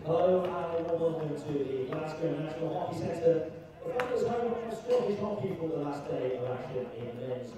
Hello and welcome to the Glasgow National Hockey Centre. The final is home of Scottish hockey for the last day of action in men's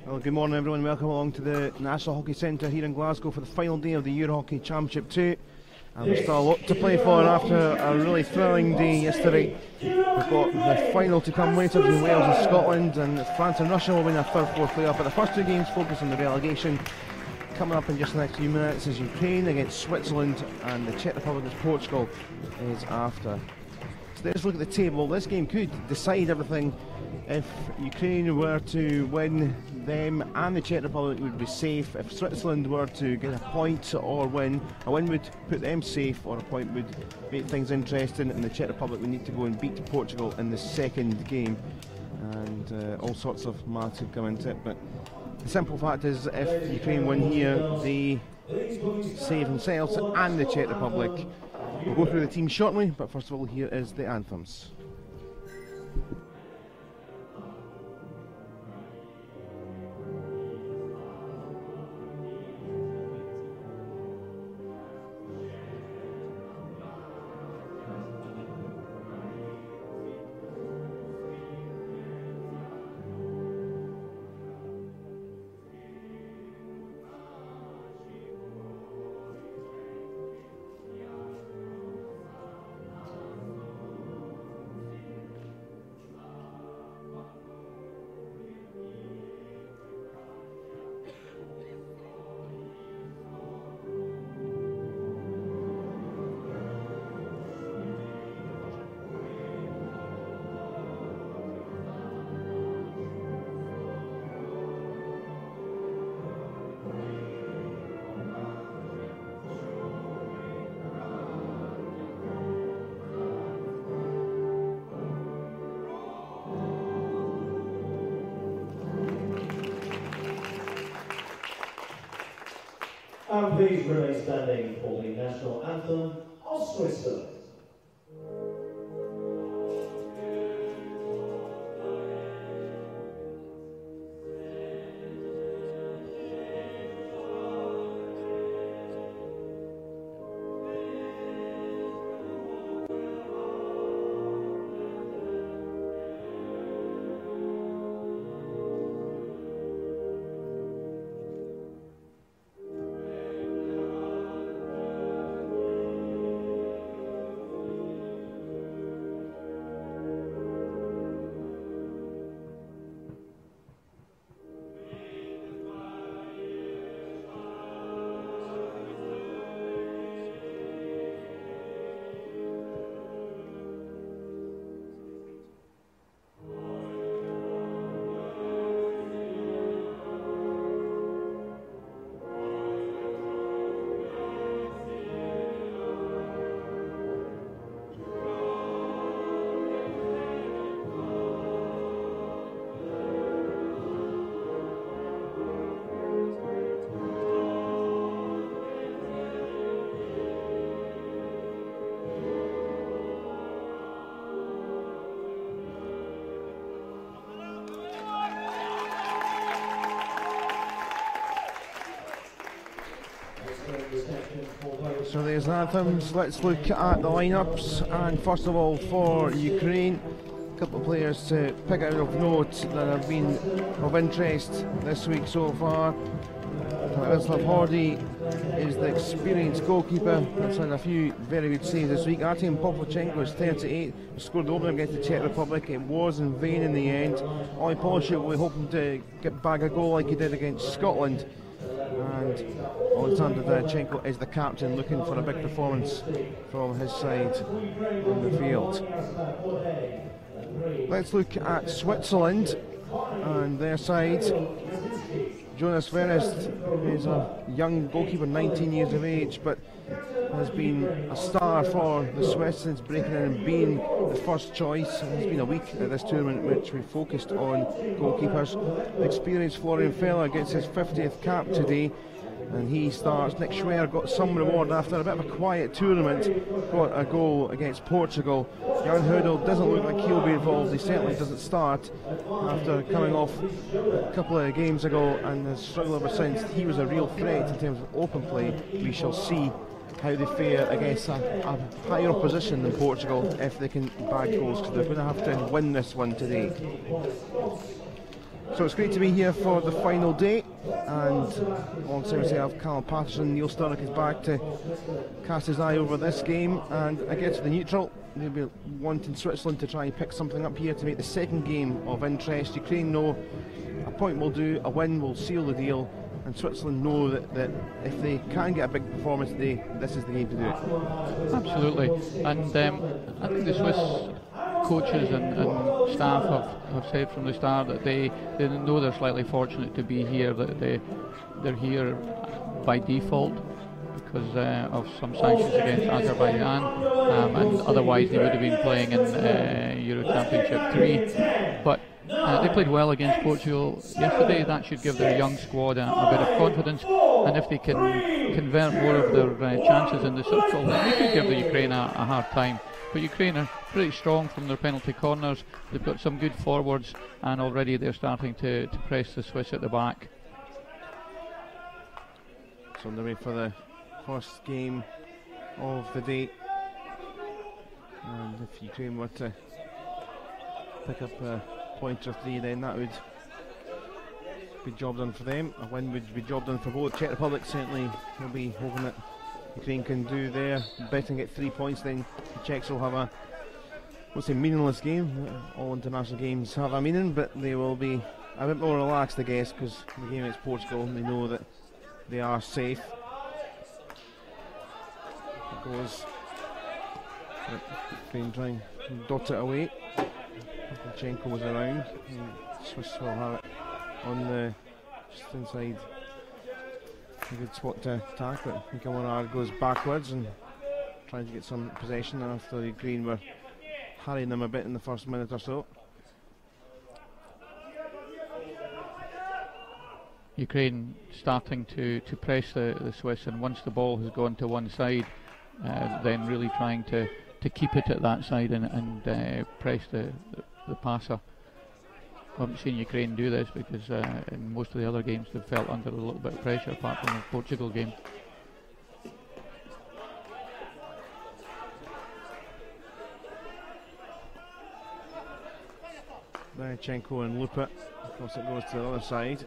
Well, good morning everyone, welcome along to the National Hockey Centre here in Glasgow for the final day of the EuroHockey Championship 2. And there's still a lot to play for after a really thrilling day yesterday. We've got the final to come later between Wales and Scotland, and France and Russia will win a third, fourth playoff. But the first two games focus on the relegation. Coming up in just the next few minutes is Ukraine against Switzerland, and the Czech Republic against Portugal is after. So let's look at the table. This game could decide everything. If Ukraine were to win, them and the Czech Republic would be safe. If Switzerland were to get a point or win, a win would put them safe, or a point would make things interesting, and the Czech Republic would need to go and beat Portugal in the second game. And all sorts of maths would come into it. But the simple fact is, if Ukraine win here, they save themselves and the Czech Republic. We'll go through the team shortly, but first of all, here is the anthems. And please remain standing for the national anthem of Switzerland. So there's the anthems. Let's look at the lineups, and first of all for Ukraine, a couple of players to pick out of note that have been of interest this week so far. Hardy is the experienced goalkeeper that's had a few very good saves this week. Artem Popochenko is 38, scored the opener against the Czech Republic. It was in vain in the end. Ollie Polishuk will be hoping to get back a goal like he did against Scotland. And Alexander Dayachenko is the captain, looking for a big performance from his side on the field. Let's look at Switzerland and their side. Jonas Verest is a young goalkeeper, 19 years of age, but has been a star for the Swiss since breaking in and being the first choice. It's been a week at this tournament which we focused on goalkeepers. Experienced Florian Feller gets his 50th cap today, and he starts. Nick Schwer got some reward after a bit of a quiet tournament, got a goal against Portugal. Jan Houdel doesn't look like he'll be involved. He certainly doesn't start after coming off a couple of games ago and has struggled ever since. He was a real threat in terms of open play. We shall see how they fare against a higher opposition than Portugal if they can bag goals, because they're going to have to win this one today. So it's great to be here for the final day, and alongside myself, Callum Patterson. Neil Sturrock is back to cast his eye over this game, and against the neutral, they'll be wanting Switzerland to try and pick something up here to make the second game of interest. Ukraine know a point will do, a win will seal the deal, and Switzerland know that if they can get a big performance today, this is the game to do it. Absolutely, and I think the Swiss coaches and staff have said from the start that they know they're slightly fortunate to be here, that they're here by default because of some sanctions against Azerbaijan, and otherwise they would have been playing in Euro Championship 3. But they played well against Portugal yesterday. That should give their young squad a bit of confidence, and if they can convert more of their chances in the circle, then they could give the Ukraine a hard time. But Ukraine are pretty strong from their penalty corners. They've got some good forwards, and already they're starting to press the Swiss at the back. So on the way for the first game of the day, and if Ukraine were to pick up a point or 3, then that would be job done for them. A win would be job done for both. Czech Republic certainly will be hoping that Ukraine can do their bit and get 3 points, then the Czechs will have a, what's a meaningless game. All international games have a meaning, but they will be a bit more relaxed, I guess, because the game against Portugal, they know that they are safe. It goes, Ukraine trying to dot it away. Lukashenko was around. Swiss will have it on the just inside. A good spot to attack, but Mikamonard goes backwards and trying to get some possession after Ukraine were harrying them a bit in the first minute or so. Ukraine starting to press the Swiss, and once the ball has gone to one side, then really trying to keep it at that side and press the passer. I haven't seen Ukraine do this because in most of the other games they've felt under a little bit of pressure, apart from the Portugal game. Lukashenko and Lupa. Of course, it goes to the other side.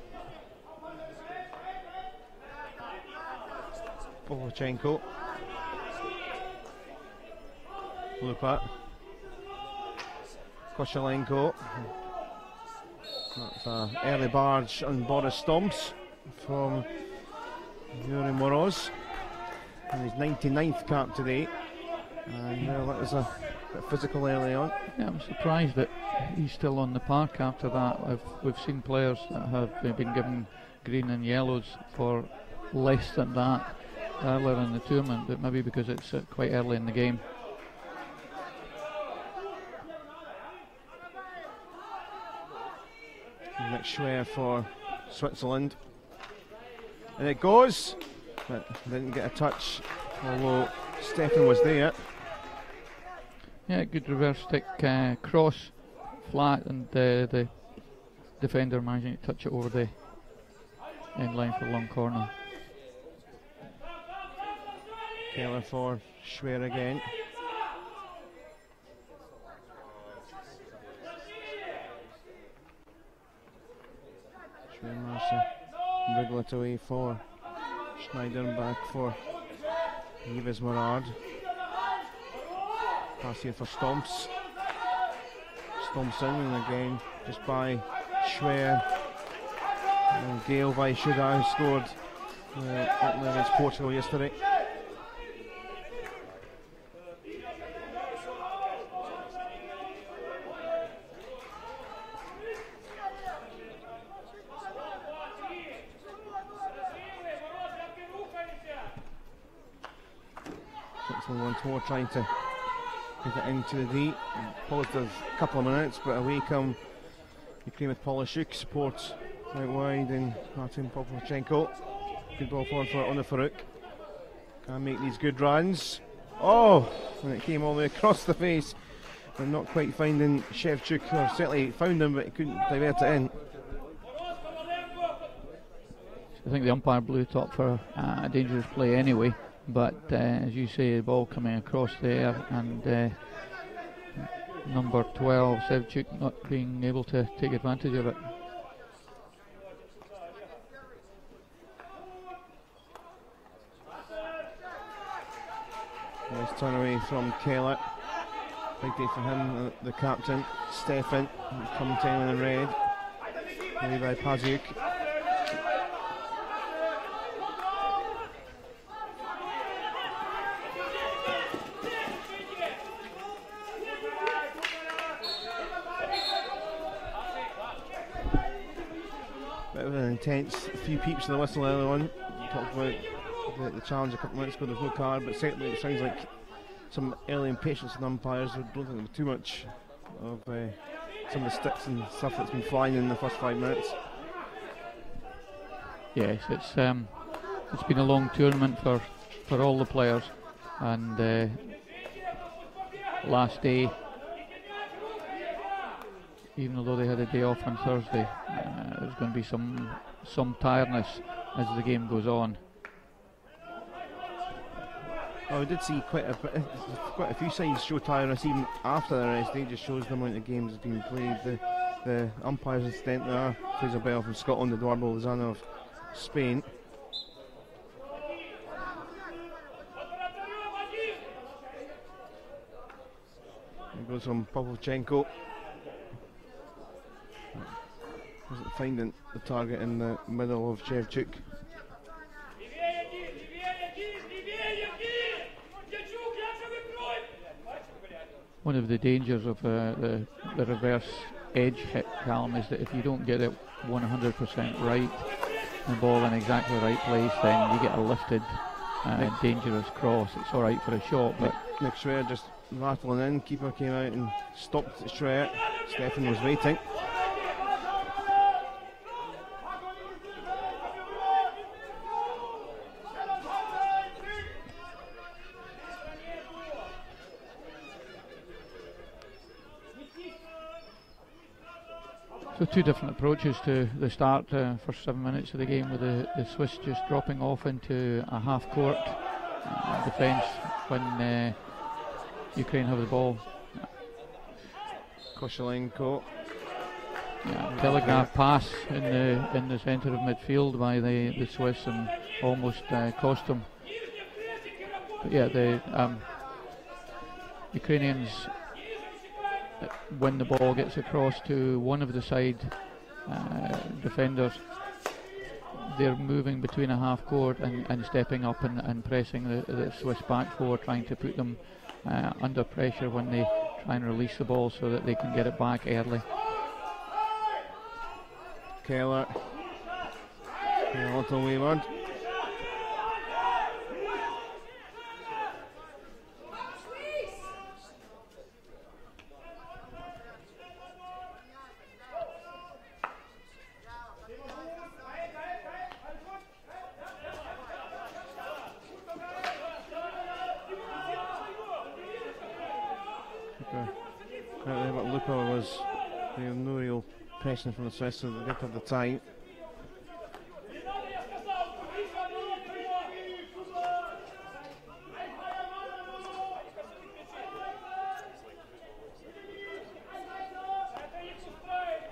Lukashenko. Lupa. Koshelenko. That's an early barge on Boris Stomps from Yuri Moroz, and his 99th cap today, and that was a bit physical early on. Yeah, I'm surprised that he's still on the park after that. We've seen players that have been given green and yellows for less than that earlier in the tournament, but maybe because it's quite early in the game. Nick Schwer for Switzerland, and it goes, but didn't get a touch, although Stefan was there. Yeah, good reverse stick cross, flat, and the defender managing to touch it over the end line for a long corner. Keller for Schwer again. Wriggle it away for Schneider, back for Yves Morard. Pass here for Stomps. Stomps in, and again just by Schwer. And Gael by Shudai scored against Portugal yesterday. Once more trying to get it into the D. Positive couple of minutes, but away come Ukraine with Polishuk. Support out wide in Martin Popochenko. Good ball forward for Onofaruk. Can make these good runs. Oh! And it came all the way across the face. And not quite finding Shevchuk, or certainly found him, but he couldn't divert it in. I think the umpire blew it up for a dangerous play anyway. But as you say, the ball coming across there, and number 12 Sevchuk not being able to take advantage of it. Nice turn away from Keller. Big day for him, the captain. Stefan, commentating in red. Played by Paziuk. Bit of an intense few peeps in the whistle early on. Talked about the challenge a couple of minutes ago, there's no card, but certainly it sounds like some early impatience in umpires. I don't think there was too much of some of the sticks and stuff that's been flying in the first 5 minutes. Yes, it's been a long tournament for all the players, and last day, even although they had a day off on Thursday, there's going to be some tiredness as the game goes on. Well, we did see quite a few sides show tiredness even after the rest day. Just shows the amount of games that's been played. The umpires incident there, Fraser Bell from Scotland, Eduardo Lozano of Spain. It goes from Popovchenko. Wasn't finding the target in the middle of Shevchuk. One of the dangers of the reverse edge hit, Callum, is that if you don't get it 100% right, the ball in exactly the right place, then you get a lifted dangerous cross. It's alright for a shot, but Nick Schreier just rattling in. Keeper came out and stopped Schreier. Stefan was waiting. So two different approaches to the start, first 7 minutes of the game, with the Swiss just dropping off into a half-court defence when Ukraine have the ball. Koshelenko. Telegraph pass in the centre of midfield by the Swiss and almost cost them. But yeah, the Ukrainians, when the ball gets across to one of the side defenders, they're moving between a half court and stepping up and pressing the Swiss back four, trying to put them under pressure when they try and release the ball so that they can get it back early. Keller. A little wayward. But Lupa was no real pressing from the Swiss, so they did have the time.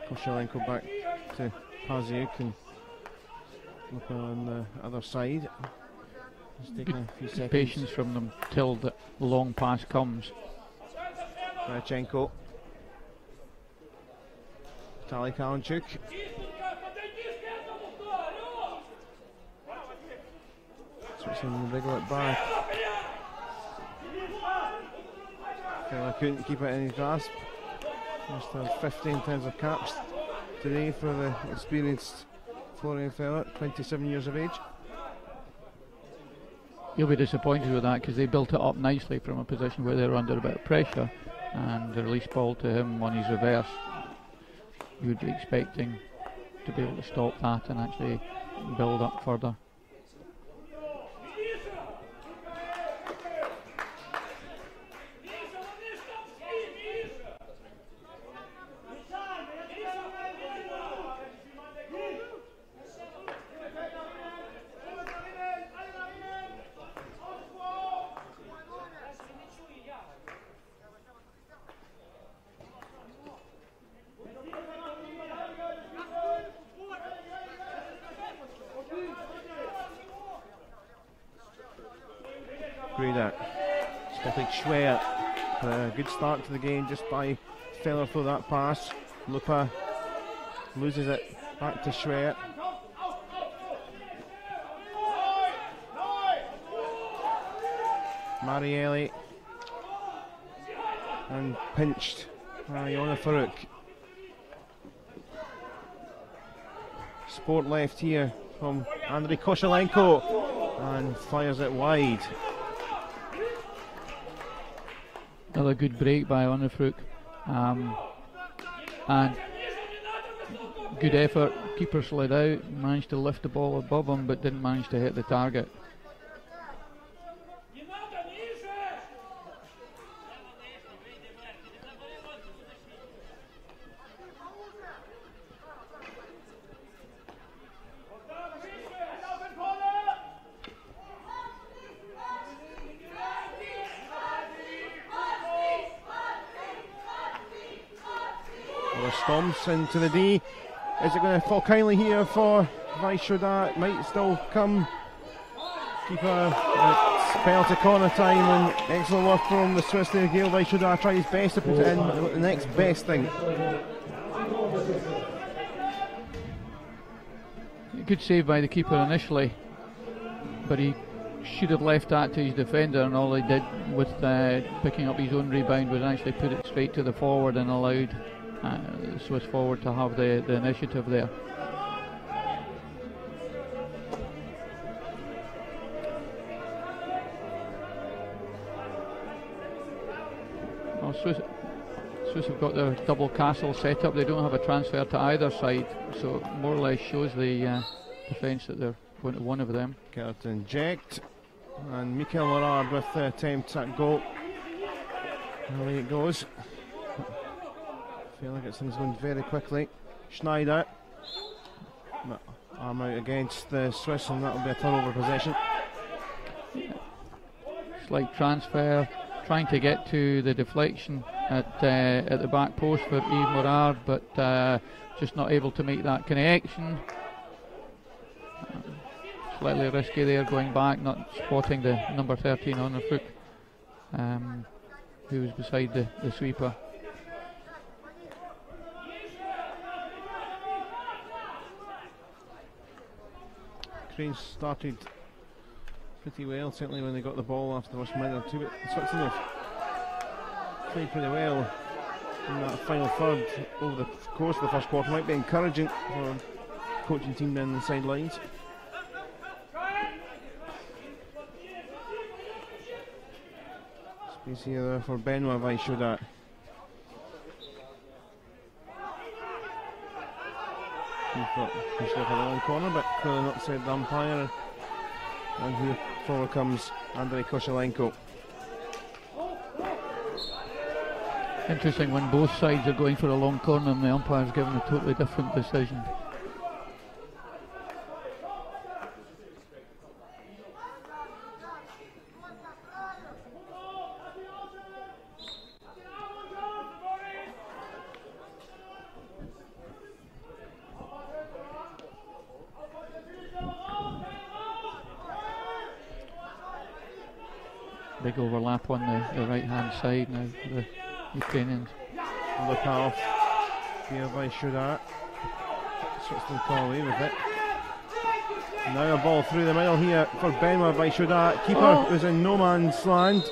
Koshelenko back to Paziuk and Lupa on the other side. Just taking a few seconds. Patience from them till the long pass comes. Raychenko. Vitaly Kalinchuk. Switching the big look back. I couldn't keep it in his grasp. Must have 15 times of caps today for the experienced Florian fella, 27 years of age. He'll be disappointed with that because they built it up nicely from a position where they were under a bit of pressure, and the release ball to him on his reverse, you would be expecting to be able to stop that and actually build up further. Patrick Schwer, a good start to the game just by Feller through that pass. Lupa loses it back to Schwer. Marielli and pinched by Iona Farouk. Sport left here from Andrei Koshelenko and fires it wide. Another good break by Iona Farouk, and good effort. Keeper slid out, managed to lift the ball above him but didn't manage to hit the target. Stomps into the D. Is it going to fall kindly here for Vaishoda? It might still come. Keeper, it's penalty corner time, and excellent work from the Swiss there. Gail Vaishoda tried his best to put it in, the next best thing. Good save by the keeper initially, but he should have left that to his defender, and all he did with picking up his own rebound was actually put it straight to the forward and allowed the Swiss forward to have the initiative there. Well, Swiss have got their double castle set up. They don't have a transfer to either side, so it more or less shows the defence that they're going to one of them. Got to inject, and Mikael Morard with the attempt at goal. Away it goes. I feel like things going very quickly. Schneider, arm out against the Swiss, and that will be a turnover possession. Slight transfer, trying to get to the deflection at the back post for Yves Morard, but just not able to make that connection. Slightly risky there, going back, not spotting the number 13 on the foot, who was beside the sweeper. Cranes started pretty well, certainly when they got the ball after the first minute or two, but Switzerland played pretty well in that final third over the course of the first quarter. Might be encouraging for the coaching team down the sidelines. Space here for Benoit Vaishoda. He's got a long corner, but clearly not said the umpire. And here forward comes Andrei Koshelenko. Interesting when both sides are going for a long corner and the umpire's given a totally different decision. Big overlap on the right hand side now for the Ukrainians. Look off here by Vaishoda. Switzerland call away with it. Now a ball through the middle here for Benoit Vaishoda. Keeper is in no man's land.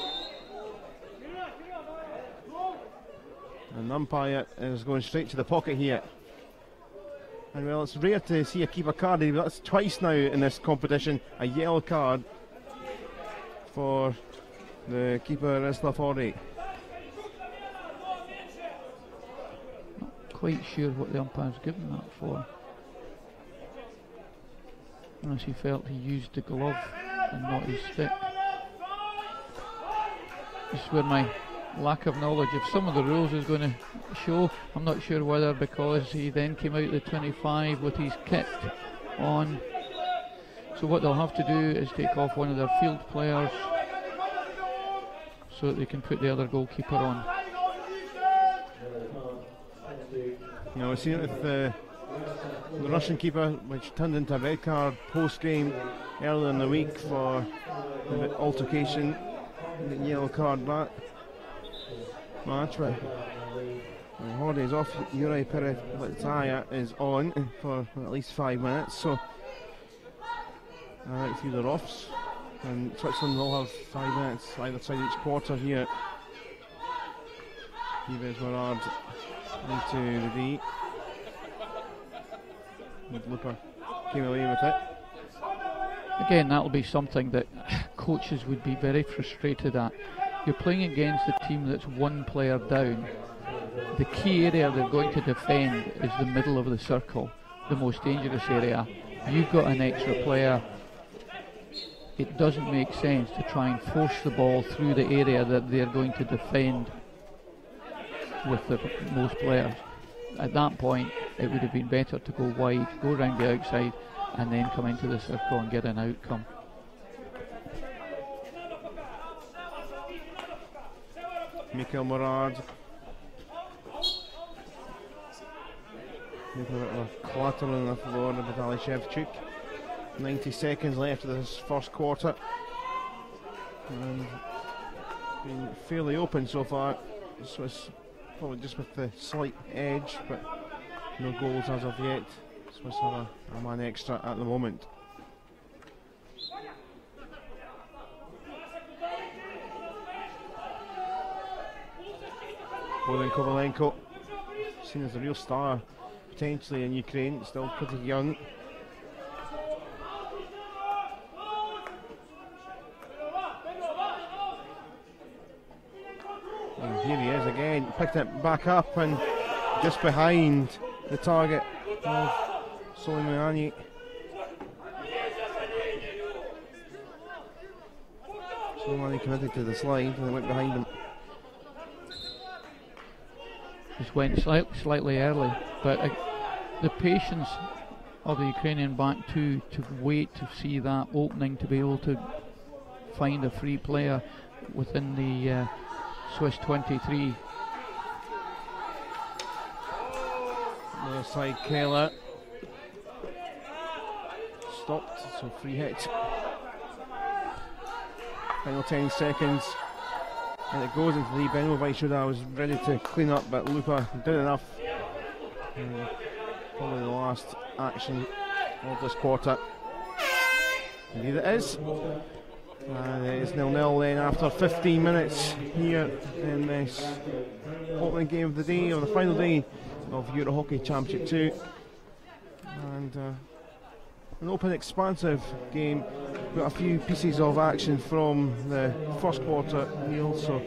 And the umpire is going straight to the pocket here. And well, it's rare to see a keeper carded, but that's twice now in this competition. A yellow card for the keeper Islafori. Not quite sure what the umpire's given that for. Unless he felt he used the glove and not his stick. This is where my lack of knowledge of some of the rules is going to show. I'm not sure whether because he then came out the 25 with his kit on. So what they'll have to do is take off one of their field players so that they can put the other goalkeeper on. Now we've seen it with the Russian keeper, which turned into a red card post-game earlier in the week for the altercation the yellow card back match, but Holidays off. Yuri Peretaya is on for at least 5 minutes, so right through the roughs, and Switzerland will have 5 minutes either side each quarter here. Yves Morard into the D. Lupa came away with it. Again, that'll be something that coaches would be very frustrated at. You're playing against a team that's one player down. The key area they're going to defend is the middle of the circle, the most dangerous area. You've got an extra player. It doesn't make sense to try and force the ball through the area that they're going to defend with the most players. At that point, it would have been better to go wide, go around the outside, and then come into the circle and get an outcome. Mikhail Morard making a bit of a clatter on the floor of Vitaly Shevchuk. 90 seconds left of this first quarter, and been fairly open so far. Swiss probably just with the slight edge, but no goals as of yet. Swiss have a man extra at the moment. Bojan Kovalenko, seen as a real star potentially in Ukraine, still pretty young. And here he is again, picked it back up and just behind the target of Soleimani. Soleimani committed to the slide and it went behind him. Just went slightly early, but the patience of the Ukrainian back two to wait to see that opening, to be able to find a free player within the Swiss 23. Other side, Keller stopped, so free hit. Final 10 seconds. And it goes into the Benovic. Shuda was ready to clean up, but Lupa did enough. Probably the last action of this quarter. Indeed it is. And it is 0-0 then after 15 minutes here in this opening game of the day, or the final day of EuroHockey Championship 2. And an open, expansive game. Got a few pieces of action from the first quarter, Neil, so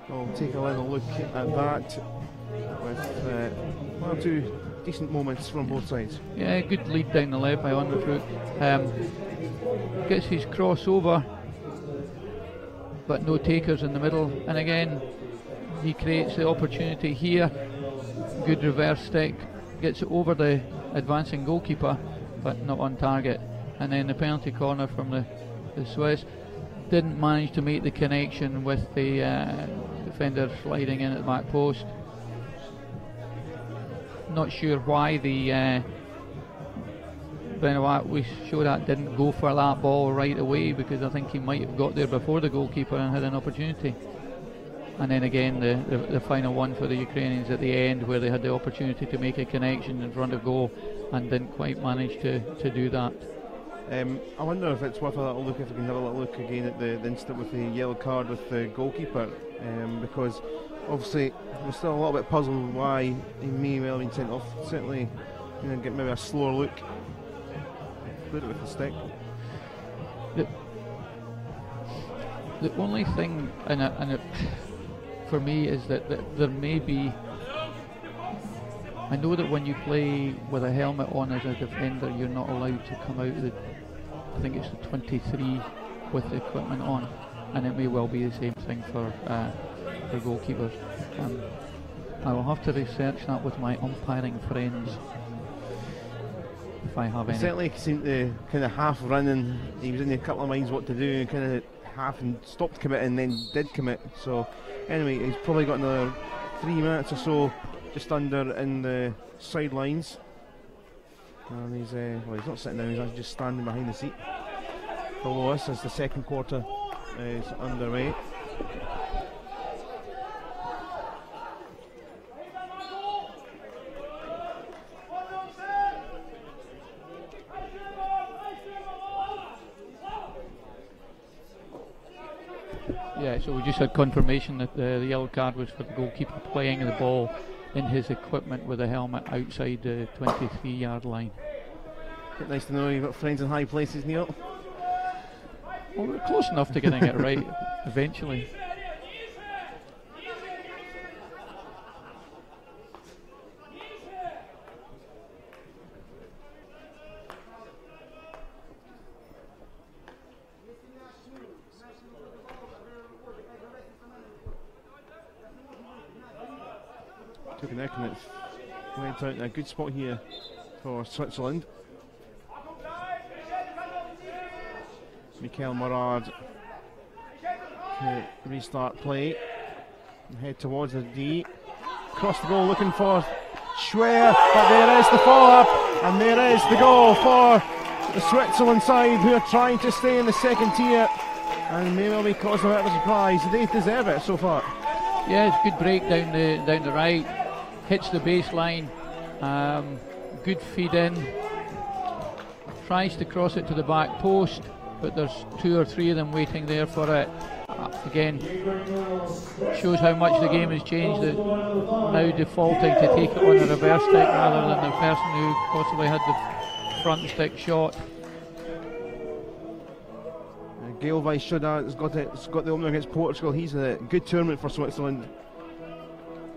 we'll take a little look at that with one or two decent moments from both sides. Yeah, good lead down the left by Onrefroot. Gets his crossover, but no takers in the middle, and again he creates the opportunity here. Good reverse stick, gets it over the advancing goalkeeper, but not on target. And then the penalty corner from the Swiss didn't manage to make the connection with the defender sliding in at the back post. Not sure why the Benoit we showed that didn't go for that ball right away, because I think he might have got there before the goalkeeper and had an opportunity. And then again the final one for the Ukrainians at the end, where they had the opportunity to make a connection in front of goal and didn't quite manage to do that. I wonder if it's worth a little look, if we can have a little look again at the incident with the yellow card with the goalkeeper, because obviously we're still a little bit puzzled why he may well have been sent off. Certainly, get maybe a slower look. Put it with the stick. The only thing, for me, is that there may be. I know that when you play with a helmet on as a defender, you're not allowed to come out of the, I think it's the 23 with the equipment on, and it may well be the same thing for goalkeepers. I will have to research that with my umpiring friends, if I have any. Certainly seemed to kind of half run, and he was in a couple of minds what to do, and kind of half and stopped committing, then did commit. So anyway, he's probably got another 3 minutes or so just under in the sidelines, and he's well, he's not sitting down, he's actually just standing behind the seat below us as the second quarter is underway. Yeah, so we just had confirmation that the yellow card was for the goalkeeper playing the ball in his equipment with a helmet outside the 23-yard line. Nice to know you've got friends in high places, Neil. Well, we're close enough to getting it right eventually. Took a neck and it went out in a good spot here for Switzerland. Mikael Morard to restart play and head towards the D. Cross the goal looking for Schwer, but there is the follow-up and there is the goal for the Switzerland side, who are trying to stay in the second tier and may well be causing a bit of a surprise. They deserve it so far. Yeah, it's a good break down the right, hits the baseline, good feed in, tries to cross it to the back post, but there's 2 or 3 of them waiting there for it. Again, shows how much the game has changed, that now defaulting to take it on the reverse stick rather than the person who possibly had the front stick shot. Gael Vaishuda has got the opener against Portugal. He's a good tournament for Switzerland.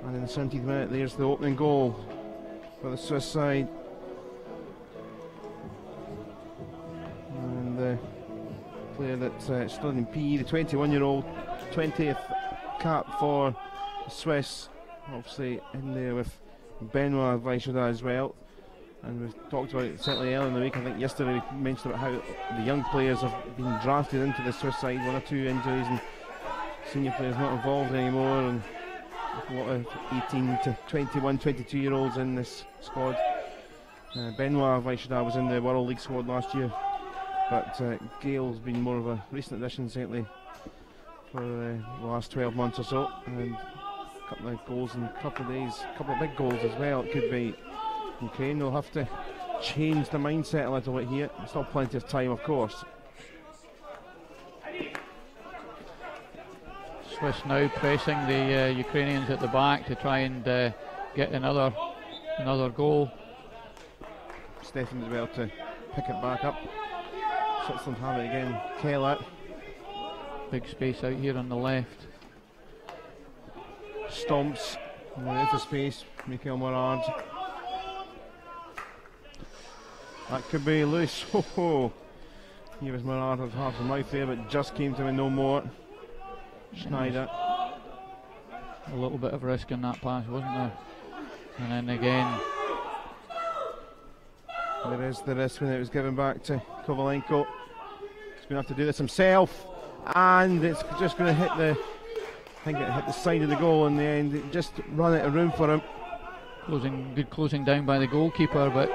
And in the 17th minute, there's the opening goal for the Swiss side. And the player that stood in P, the 21-year-old, 20th cap for the Swiss, obviously in there with Benoit Vaishuda as well. And we've talked about it certainly earlier in the week. I think yesterday we mentioned about how the young players have been drafted into the Swiss side, 1 or 2 injuries and senior players not involved anymore, and a lot of 18 to 21, 22-year-olds in this squad. Benoit Vaishuda was in the World League squad last year, but Gail's been more of a recent addition certainly for the last 12 months or so, and a couple of goals in a couple of days, a couple of big goals as well. It could be Ukraine will have to change the mindset a little bit here. Still plenty of time, of course. Swiss now pressing the Ukrainians at the back to try and get another goal. Stefan as well to pick it back up. Switzerland have it again. Keller. Big space out here on the left. Stomps into space. Mikael Morard. That could be loose. Here was Morard with half the mouth there, but just came to him no more. Schneider. A little bit of risk in that pass, wasn't there? And then again. There is the risk when it was given back to Kovalenko. He's going to have to do this himself. And it's just going to hit I think it hit the side of the goal in the end. It just run out of room for him. Good closing down by the goalkeeper, but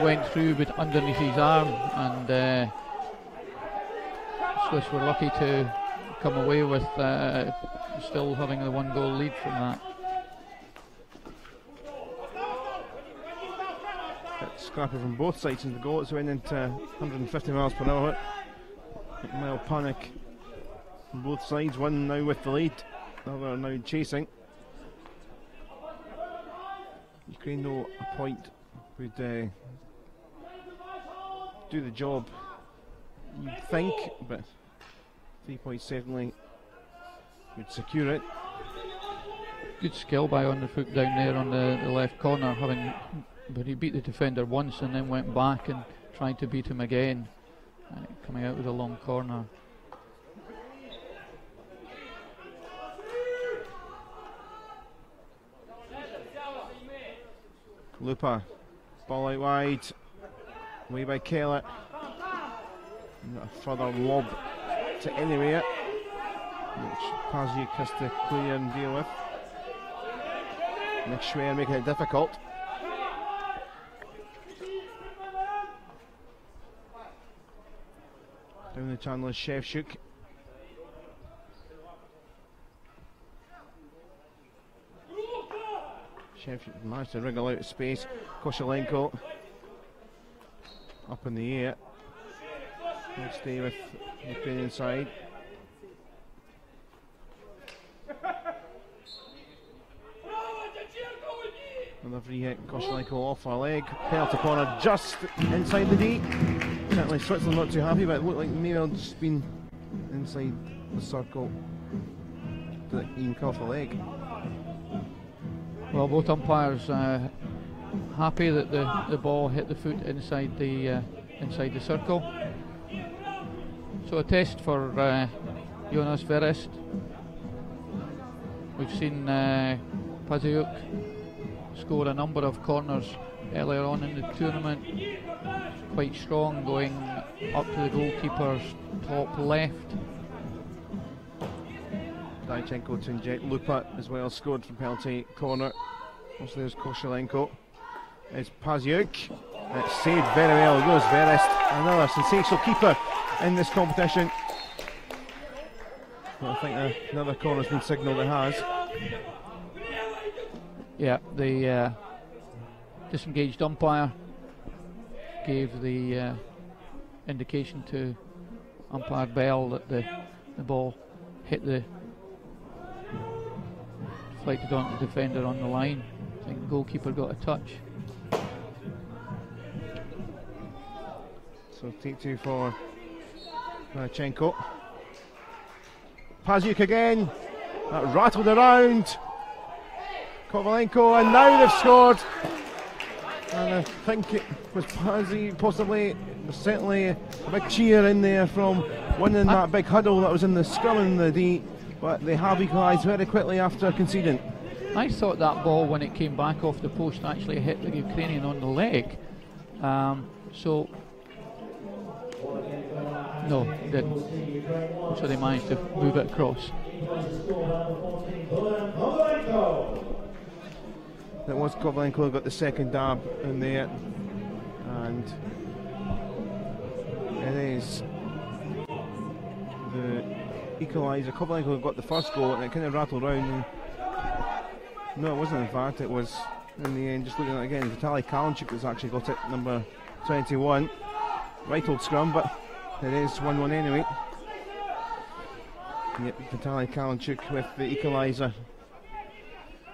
went through but underneath his arm, and Swiss were lucky to come away with still having the 1-goal lead from that. Bit scrappy from both sides in the goal. It's went into 150 miles per hour. Mild panic from both sides. One now with the lead, the other now chasing. Ukraine though a point would do the job, you'd think, but 3 points certainly would secure it. Good skill by on the foot down there on the left corner, but he beat the defender once and then went back and tried to beat him again, coming out with a long corner. Lupa, ball out wide, away by Keller. A further lob to anywhere, which Paziuk has to clear and deal with. Nick Schwer making it difficult. Down the channel is Shevchuk. Sheffield managed to wriggle out of space. Koshelenko up in the air. He'll stay with the Ukrainian side. Another free hit, Koshelenko off her leg. Penalty corner just inside the D. Certainly Switzerland not too happy, but it looked like maybe they'll just been inside the circle. Did it even come off the leg? Well, both umpires happy that the ball hit the foot inside the circle. So a test for Jonas Verest. We've seen Paziuk score a number of corners earlier on in the tournament. Quite strong, going up to the goalkeeper's top left. Daichenko to inject Lupa as well, scored from penalty corner. Also there's Koshelenko. It's Paziuk. It's saved very well. Goes Verest, another sensational keeper in this competition. Well, I think another corner's been signalled. It has. Yeah, the disengaged umpire gave the indication to umpire Bell that the ball hit the deflected onto the defender on the line. I think the goalkeeper got a touch. So take two for Daichenko. Paziuk again. That rattled around. Kovalenko, and now they've scored. And I think it was Paziuk, possibly, certainly a big cheer in there from winning that big huddle that was in the scrum in the D. But they have equalised very quickly after conceding. I thought that ball, when it came back off the post, actually hit the Ukrainian on the leg. So no, it didn't. So they managed to move it across. It was Kovalenko who got the second dab in there, and it is the equaliser. Kovalenko got the first goal and it kind of rattled around. No, it wasn't in fact, it was in the end, just looking at it again, Vitaly Kalinchuk has actually got it, number 21. Right old scrum, but it is 1-1 anyway. Yep, Vitaly Kalinchuk with the equaliser.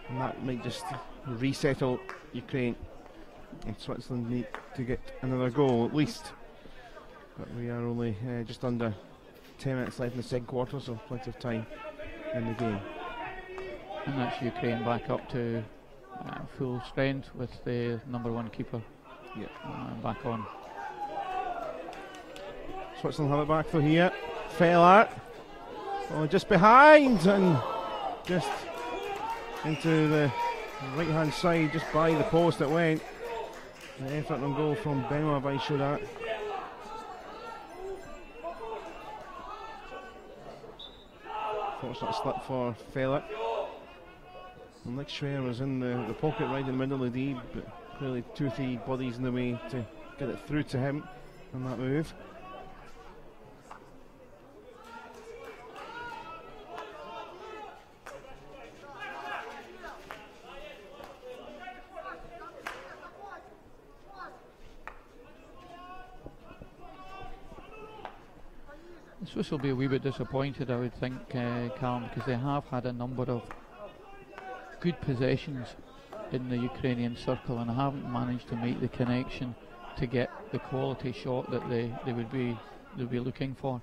And that might just resettle Ukraine. And Switzerland need to get another goal at least. But we are only just under 10 minutes left in the second quarter, so plenty of time in the game. And that's Ukraine back up to full strength with the number one keeper. Yep. Back on. Switzerland have it back though here. Feller. Oh, just behind and just into the right hand side, just by the post it went. The effort on goal from Benoit Vaishudat. Fortunate slip for Feller. And Nick Schwer was in the pocket right in the middle of the D, but clearly 2 or 3 bodies in the way to get it through to him on that move. The Swiss will be a wee bit disappointed, I would think, Callum, because they have had a number of good possessions in the Ukrainian circle and haven't managed to make the connection to get the quality shot that they would be looking for.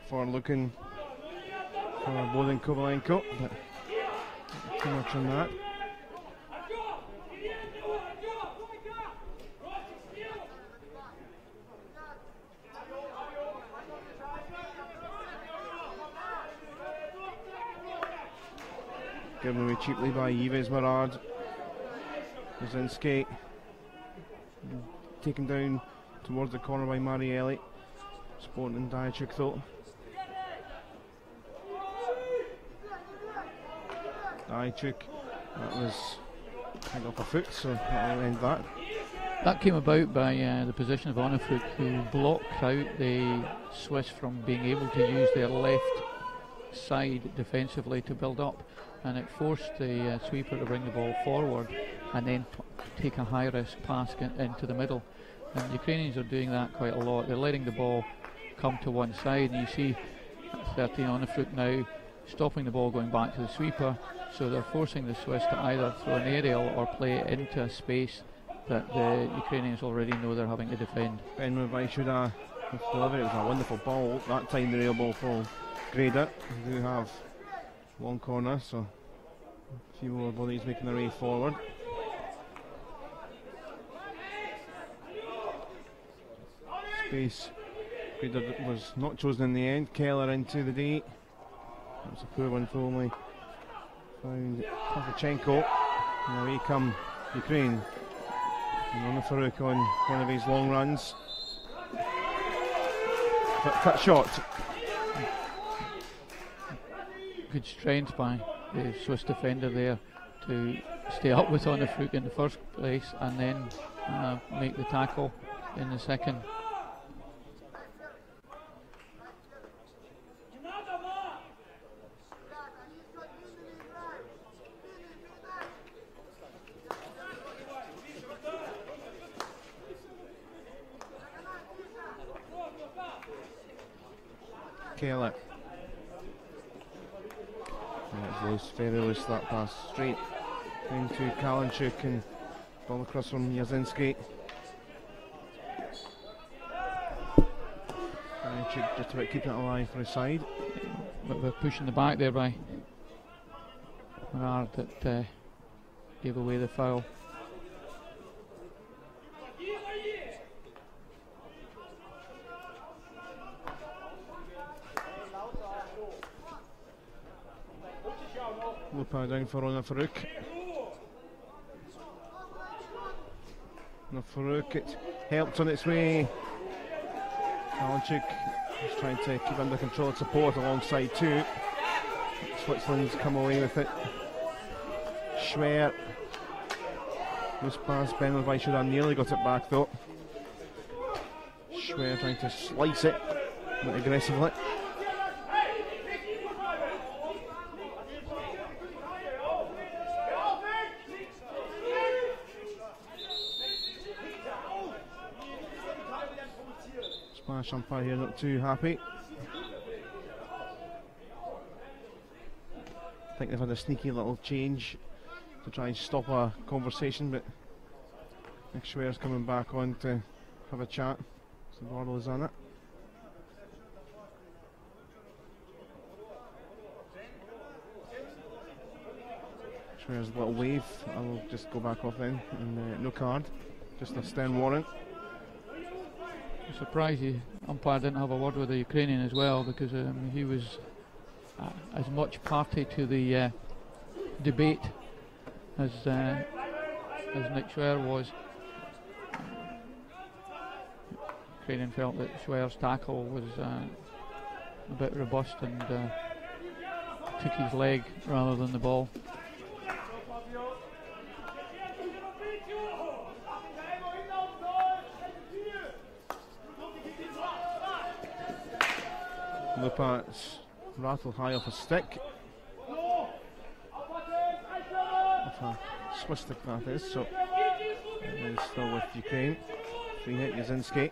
For looking for Boden Kovalenko, but too much on that. Given away cheaply by Yves Marard. Brzezinski taken down towards the corner by Marielli. Sporting and Daichenko though. Daichenko, that was Hang off a foot, so that'll end that. That came about by the position of Onifuk, who blocked out the Swiss from being able to use their left side defensively to build up, and it forced the sweeper to bring the ball forward and then take a high risk pass into the middle. And the Ukrainians are doing that quite a lot. They're letting the ball come to one side, and you see 13 Onifuk now stopping the ball going back to the sweeper, so they're forcing the Swiss to either throw an aerial or play it into a space that the Ukrainians already know they're having to defend. Ben Murray should have delivered. It was a wonderful ball. That time the real ball for Grader. They do have one corner, so a few more bodies making their way forward. Space. Grader was not chosen in the end. Keller into the D. That was a poor one for only. Found Pavlichenko. And away come Ukraine. And on the Farouk on one of his long runs. Cut shot. Good strength by the Swiss defender there to stay up with Onifuk in the first place and then make the tackle in the second. Keller. It was very loose, that pass straight into Kalinchuk and ball across from Jasinski. Kalinchuk just about keeping it alive for his side. But we're pushing the back there by Gerard that gave away the foul. Lupa down for Ona Farouk. Ona Farouk, it helped on its way. Kalinchuk is trying to keep under control and support alongside two. Switzerland's come away with it. Schwer. Loose pass, Ben Levi should have nearly got it back though. Schwer trying to slice it aggressively. Smash umpire here not too happy. I think they've had a sneaky little change to try and stop a conversation, but Nick Schwer's coming back on to have a chat. So Wardle is on it. Schwer's a little wave. I'll just go back off then, and no card, just a stern warrant. I'm surprised the umpire didn't have a word with the Ukrainian as well, because he was as much party to the debate as Nick Schwer was. Ukrainian felt that Schwer's tackle was a bit robust and took his leg rather than the ball. Lupat's rattle high off a stick. Off a Swiss stick that is, so it is still with Ukraine. Free hit Jasinski.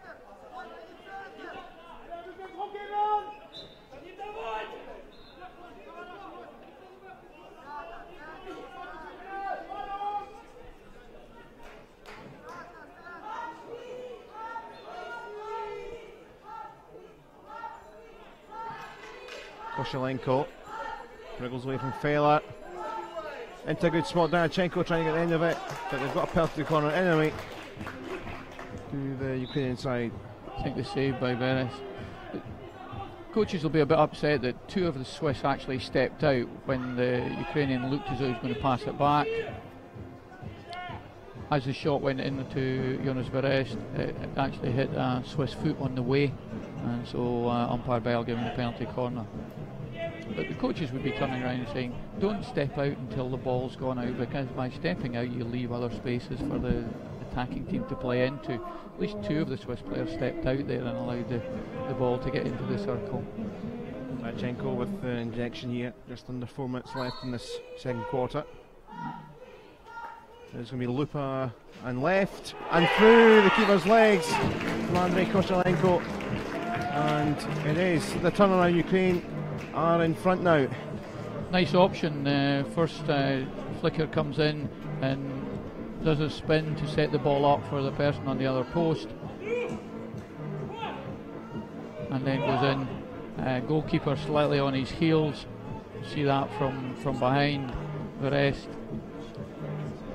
Koshelenko wriggles away from Fela into a good spot. Danchenko trying to get the end of it, but they've got a penalty corner anyway to the Ukrainian side. I think the save by Beres. Coaches will be a bit upset that two of the Swiss actually stepped out when the Ukrainian looked as though he was going to pass it back. As the shot went into Jonas Beres, it actually hit a Swiss foot on the way, and so umpire Bell giving the penalty corner. But the coaches would be turning around and saying, don't step out until the ball's gone out, because by stepping out you leave other spaces for the attacking team to play into. At least 2 of the Swiss players stepped out there and allowed the ball to get into the circle. Lachenko with the injection here, just under 4 minutes left in this second quarter. There's going to be Lupa and left and through the keeper's legs from Andrei Kostelenko, and it is the turnaround. Ukraine are in front now. Nice option. First flicker comes in and does a spin to set the ball up for the person on the other post, and then goes in. Goalkeeper slightly on his heels. See that from behind. The rest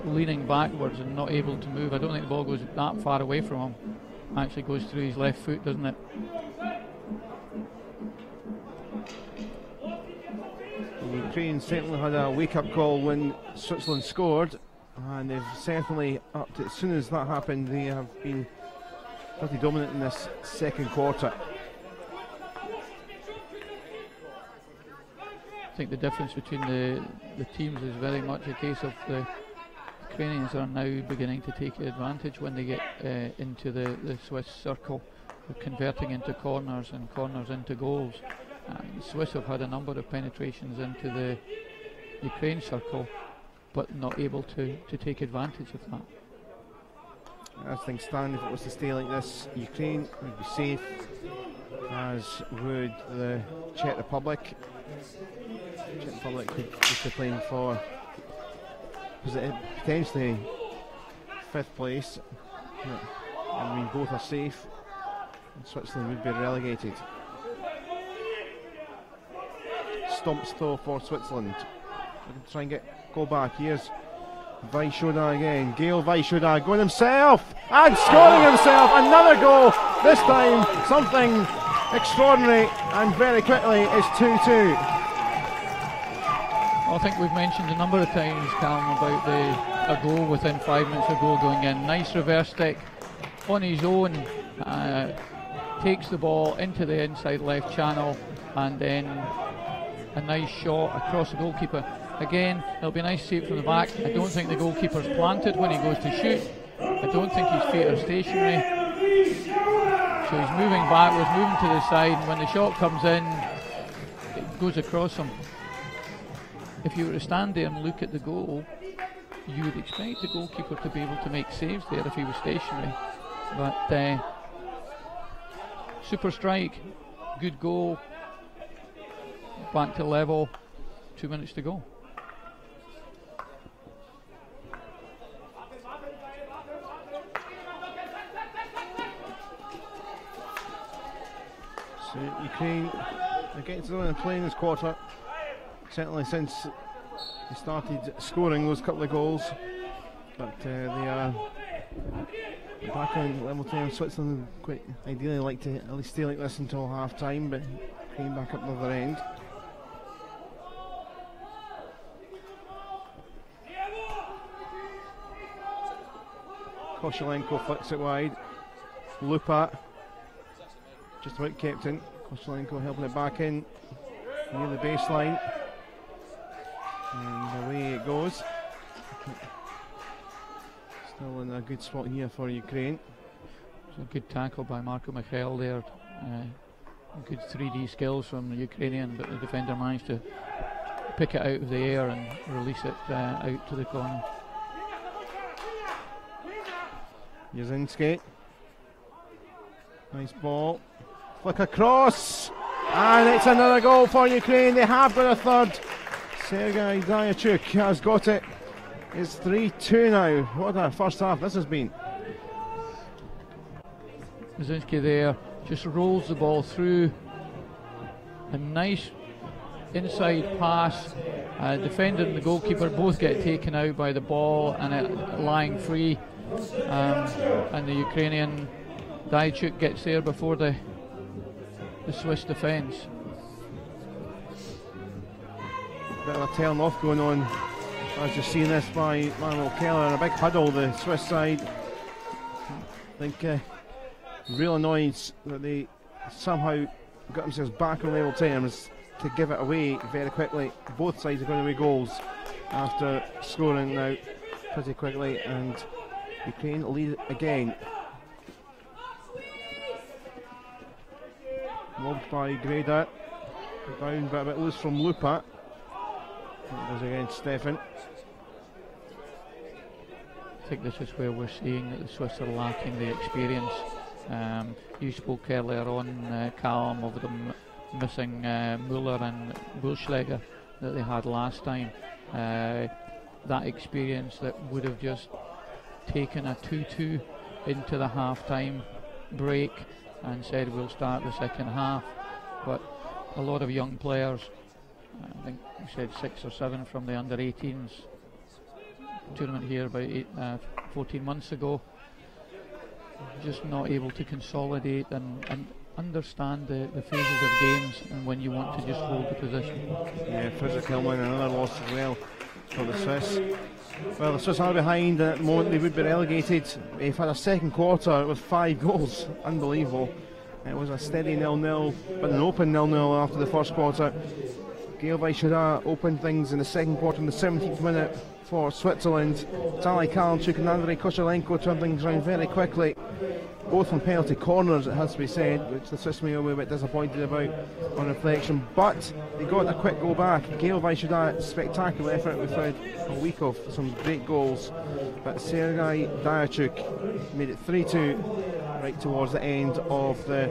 leaning backwards and not able to move. I don't think the ball goes that far away from him. Actually goes through his left foot, doesn't it? Ukraine certainly had a wake-up call when Switzerland scored, and they've certainly upped it. As soon as that happened, they have been pretty dominant in this second quarter. I think the difference between the teams is very much a case of the Ukrainians are now beginning to take advantage when they get into the Swiss circle. They're converting into corners and corners into goals. The Swiss have had a number of penetrations into the Ukraine circle, but not able to take advantage of that. As things stand, if it was to stay like this, Ukraine would be safe, as would the Czech Republic. Czech Republic could be playing for potentially 5th place. I mean, both are safe, and Switzerland would be relegated. Stumps though for Switzerland. We can try and go back. Here's Vaishoda again. Gail Vaishoda going himself and scoring himself. Another goal. This time something extraordinary, and very quickly it's 2-2. I think we've mentioned a number of times, Callum, about a goal within 5 minutes of goal going in. Nice reverse stick on his own, takes the ball into the inside left channel, and then a nice shot across the goalkeeper. Again, it'll be nice to see it from the back. I don't think the goalkeeper's planted when he goes to shoot. I don't think his feet are stationary. So he's moving backwards, moving to the side, and when the shot comes in, it goes across him. If you were to stand there and look at the goal, you would expect the goalkeeper to be able to make saves there if he was stationary. But super strike, good goal, back to level, 2 minutes to go. So Ukraine are getting to the play in this quarter. Certainly since they started scoring those couple of goals, but they are back on level 10. Switzerland quite ideally like to at least stay like this until half time, but came back up the other end. Kostelenko flicks it wide. Lupa just about kept in. Kostelenko helping it back in near the baseline. And away it goes. Still in a good spot here for Ukraine. It's a good tackle by Marco Michael there. Good 3D skills from the Ukrainian, but the defender managed to pick it out of the air and release it out to the corner. Jasinski. Nice ball. Flick across. And it's another goal for Ukraine. They have got a third. Sergei Dayachuk has got it. It's 3-2 now. What a first half this has been. Jasinski there just rolls the ball through. A nice inside pass. Defender and the goalkeeper both get taken out by the ball and it lying free. And the Ukrainian Dayachuk gets there before the Swiss defence. Bit of a tailing off going on, as you've seen this by Manuel Keller, and a big huddle the Swiss side. I think real annoyance that they somehow got themselves back on level 10 as to give it away very quickly. Both sides are going away goals after scoring now pretty quickly, and Ukraine lead again. Lobbed by Greda, down but a bit loose from Lupa. That was against Stefan. I think this is where we're seeing that the Swiss are lacking the experience. You spoke earlier on, Callum, of them missing Muller and Bullschläger that they had last time. That experience that would have just taken a 2-2 into the half-time break and said we'll start the second half, but a lot of young players, I think we said 6 or 7 from the under-18s tournament here about 14 months ago, just not able to consolidate and understand the phases of games and when you want to just hold the position. Yeah, Fraser Kilman, another loss as well for the Swiss. Well, the Swiss are behind at the moment, they would be relegated. They've had a second quarter with 5 goals, unbelievable. It was a steady 0-0, but an open 0-0 after the first quarter. Gaël Weichera opened things in the second quarter in the 17th minute for Switzerland. Tali Kalinchuk and Andrei Kochelenko turned things around very quickly, both from penalty corners, it has to be said, which the Swiss may be a bit disappointed about on reflection, but they got a quick goal back. Gaël Weichera, spectacular effort. We've had a week of some great goals, but Sergei Diachuk made it 3-2 right towards the end of the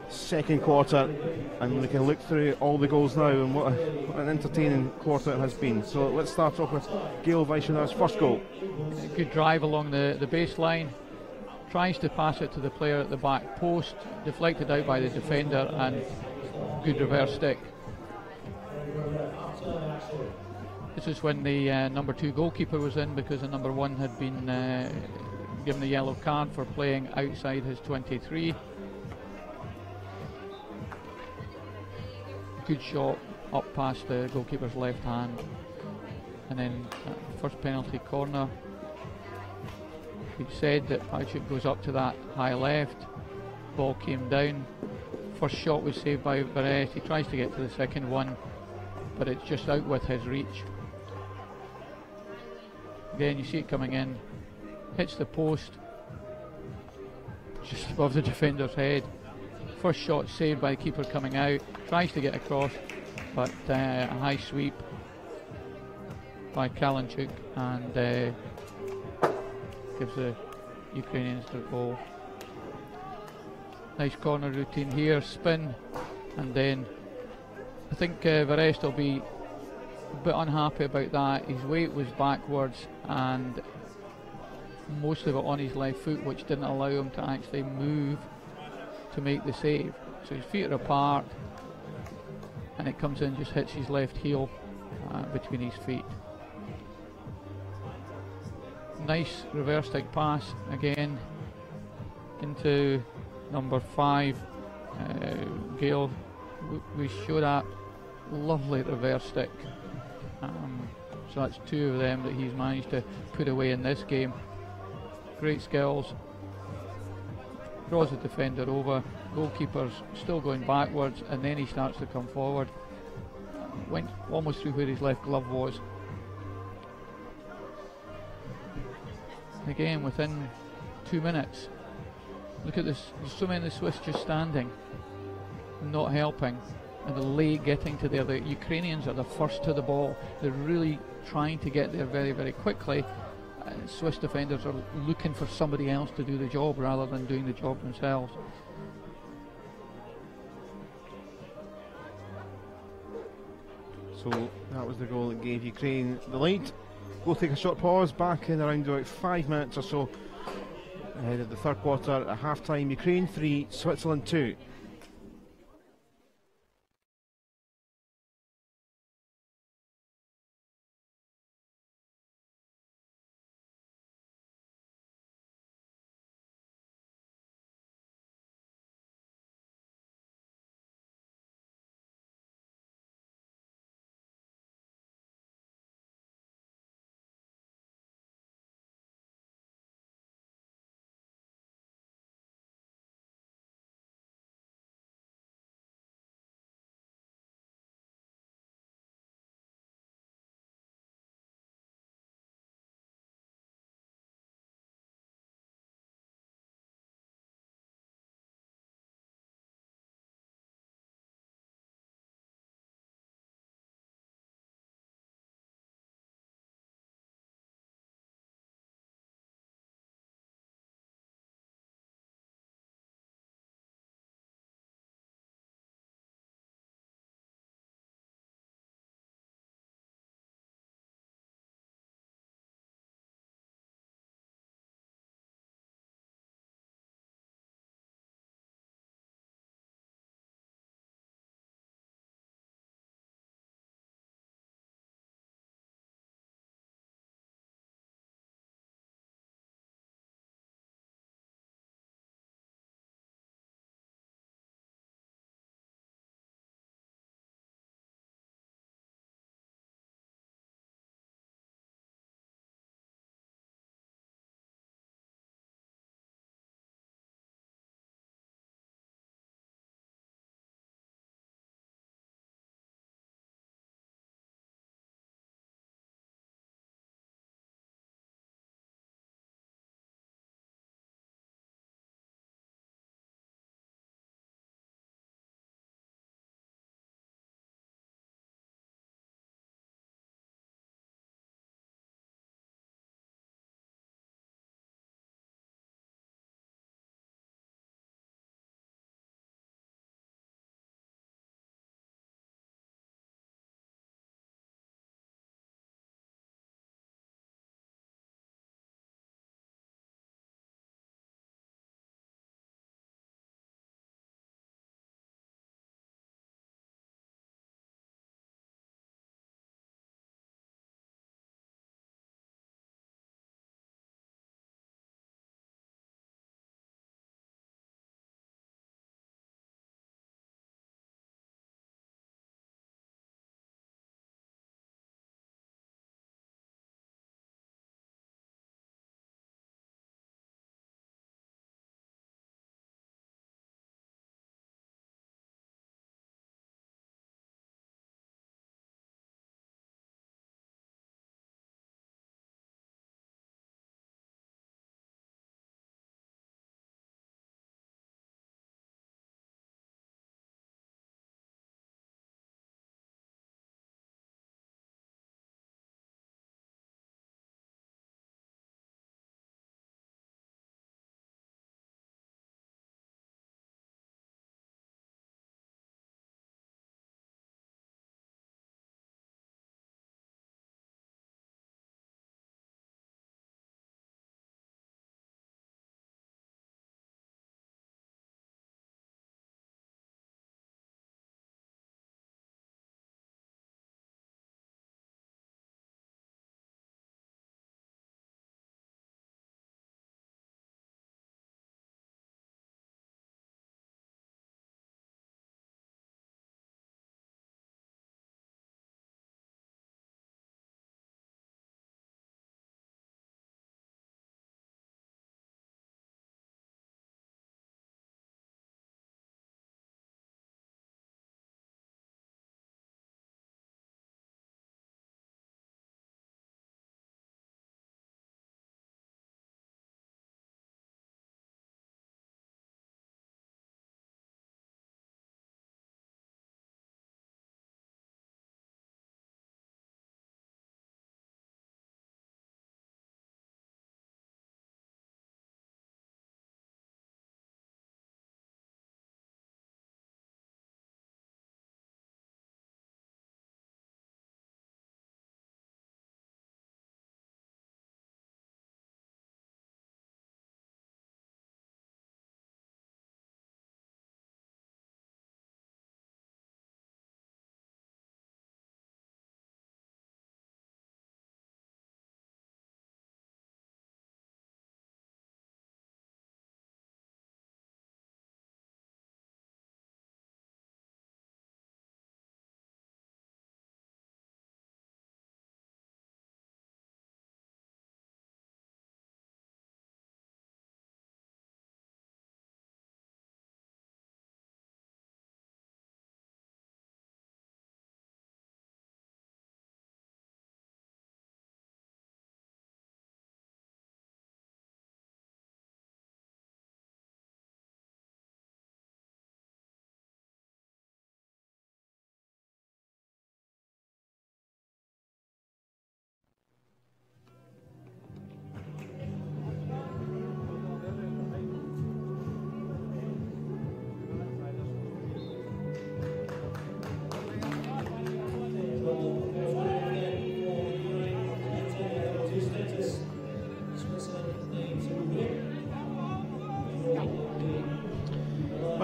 second quarter, and we can look through all the goals now, and what an entertaining quarter it has been. So let's start off with Gaël Weichera's first goal. A good drive along the baseline, tries to pass it to the player at the back post, deflected out by the defender, and good reverse stick. This is when the number 2 goalkeeper was in, because the number 1 had been given a yellow card for playing outside his 23. Good shot up past the goalkeeper's left hand, and then first penalty corner. We said that Pajchuk goes up to that high left, ball came down, first shot was saved by Varese. He tries to get to the second one, but it's just out with his reach. Again, you see it coming in, hits the post just above the defender's head. First shot saved by the keeper coming out, tries to get across, but a high sweep by Kalinchuk, and gives the Ukrainians their goal. Nice corner routine here, spin, and then I think Varese will be a bit unhappy about that. His weight was backwards and most of it on his left foot, which didn't allow him to actually move to make the save. So his feet are apart, and it comes in, just hits his left heel between his feet. Nice reverse stick pass again into number 5, Gaël. We show that lovely reverse stick. So that's 2 of them that he's managed to put away in this game. Great skills. Draws the defender over. Goalkeeper's still going backwards, and then he starts to come forward. Went almost through where his left glove was. Again, within 2 minutes. Look at this, there's so many of the Swiss just standing, not helping, and the late getting to there. The Ukrainians are the first to the ball. They're really trying to get there very, very quickly. Swiss defenders are looking for somebody else to do the job rather than doing the job themselves. So that was the goal that gave Ukraine the lead. We'll take a short pause, back in around about 5 minutes or so ahead of the third quarter. At half time, Ukraine 3, Switzerland 2.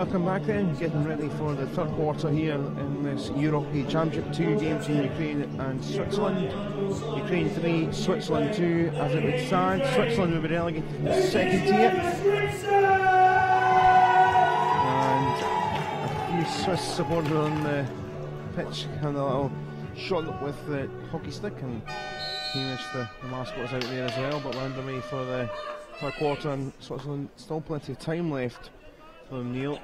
welcome back then. Getting ready for the third quarter here in this EuroHockey Championship. 2 games in Ukraine and Switzerland. Ukraine 3, Switzerland 2. As it would stand, Switzerland will be relegated from the second tier. And a few Swiss supporters on the pitch having a little shot with the hockey stick, and he wished the mascot was out there as well, but we're underway for the third quarter, and Switzerland still plenty of time left for them, Neil.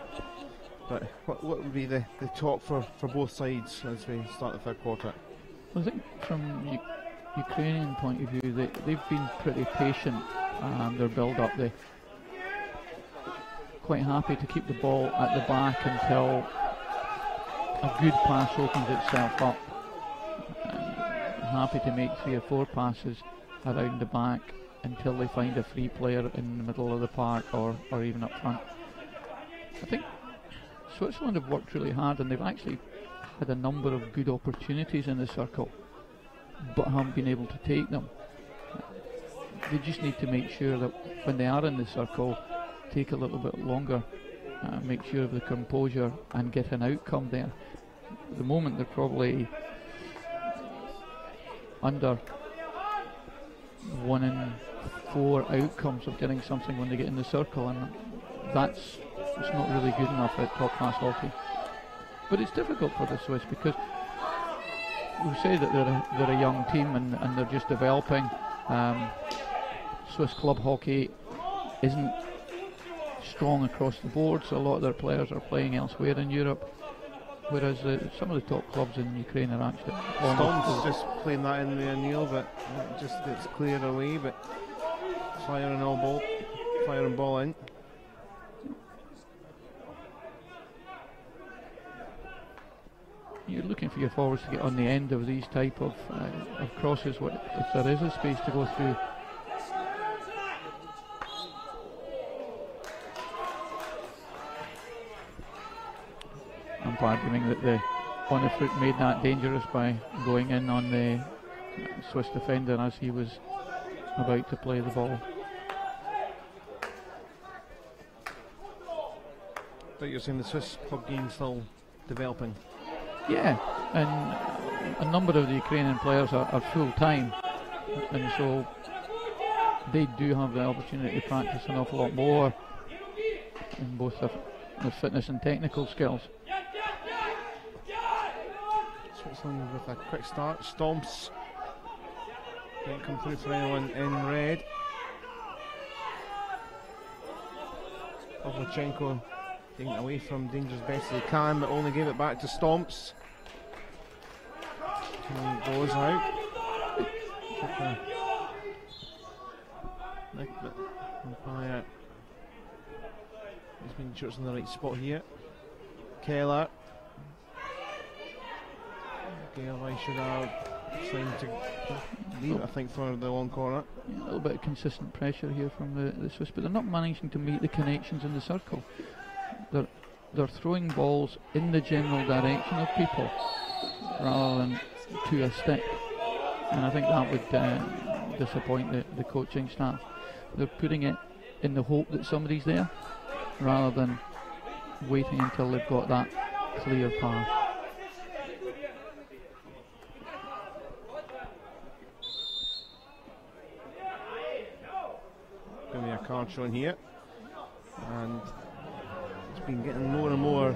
But what would be the talk for both sides as we start the third quarter? I think from Ukrainian point of view, they've been pretty patient and their build-up. They're quite happy to keep the ball at the back until a good pass opens itself up. Happy to make 3 or 4 passes around the back until they find a free player in the middle of the park or even up front. I think Switzerland have worked really hard, and they've actually had a number of good opportunities in the circle but haven't been able to take them. They just need to make sure that when they are in the circle, take a little bit longer, make sure of the composure and get an outcome there. At the moment they're probably under 1 in 4 outcomes of getting something when they get in the circle, and it's not really good enough at top class hockey. But it's difficult for the Swiss because we say that they're a young team and they're just developing. Swiss club hockey isn't strong across the board, so a lot of their players are playing elsewhere in Europe, whereas some of the top clubs in Ukraine are actually Storm's just playing that in there, Neil, but just it's cleared away, but fire and ball in. You're looking for your forwards to get on the end of these type of crosses if there is a space to go through. I'm arguing that the on the foot made that dangerous by going in on the Swiss defender as he was about to play the ball. But you're saying the Swiss club game still developing? Yeah, and a number of the Ukrainian players are full-time, and so they do have the opportunity to practice an awful lot more in both their fitness and technical skills. Switzerland with a quick start. Stomps didn't come through for anyone in red. Pavlichenko taking it away from danger as best as he can, but only gave it back to Stomps. And he goes out. He's been sure it's in the right spot here. Keller. I should have signed to leave it, I think, for the long corner. Yeah, a little bit of consistent pressure here from the Swiss, but they're not managing to make the connections in the circle. They're throwing balls in the general direction of people rather than to a stick, and I think that would disappoint the coaching staff. They're putting it in the hope that somebody's there rather than waiting until they've got that clear path. Give me a card showing here, and it's been getting more and more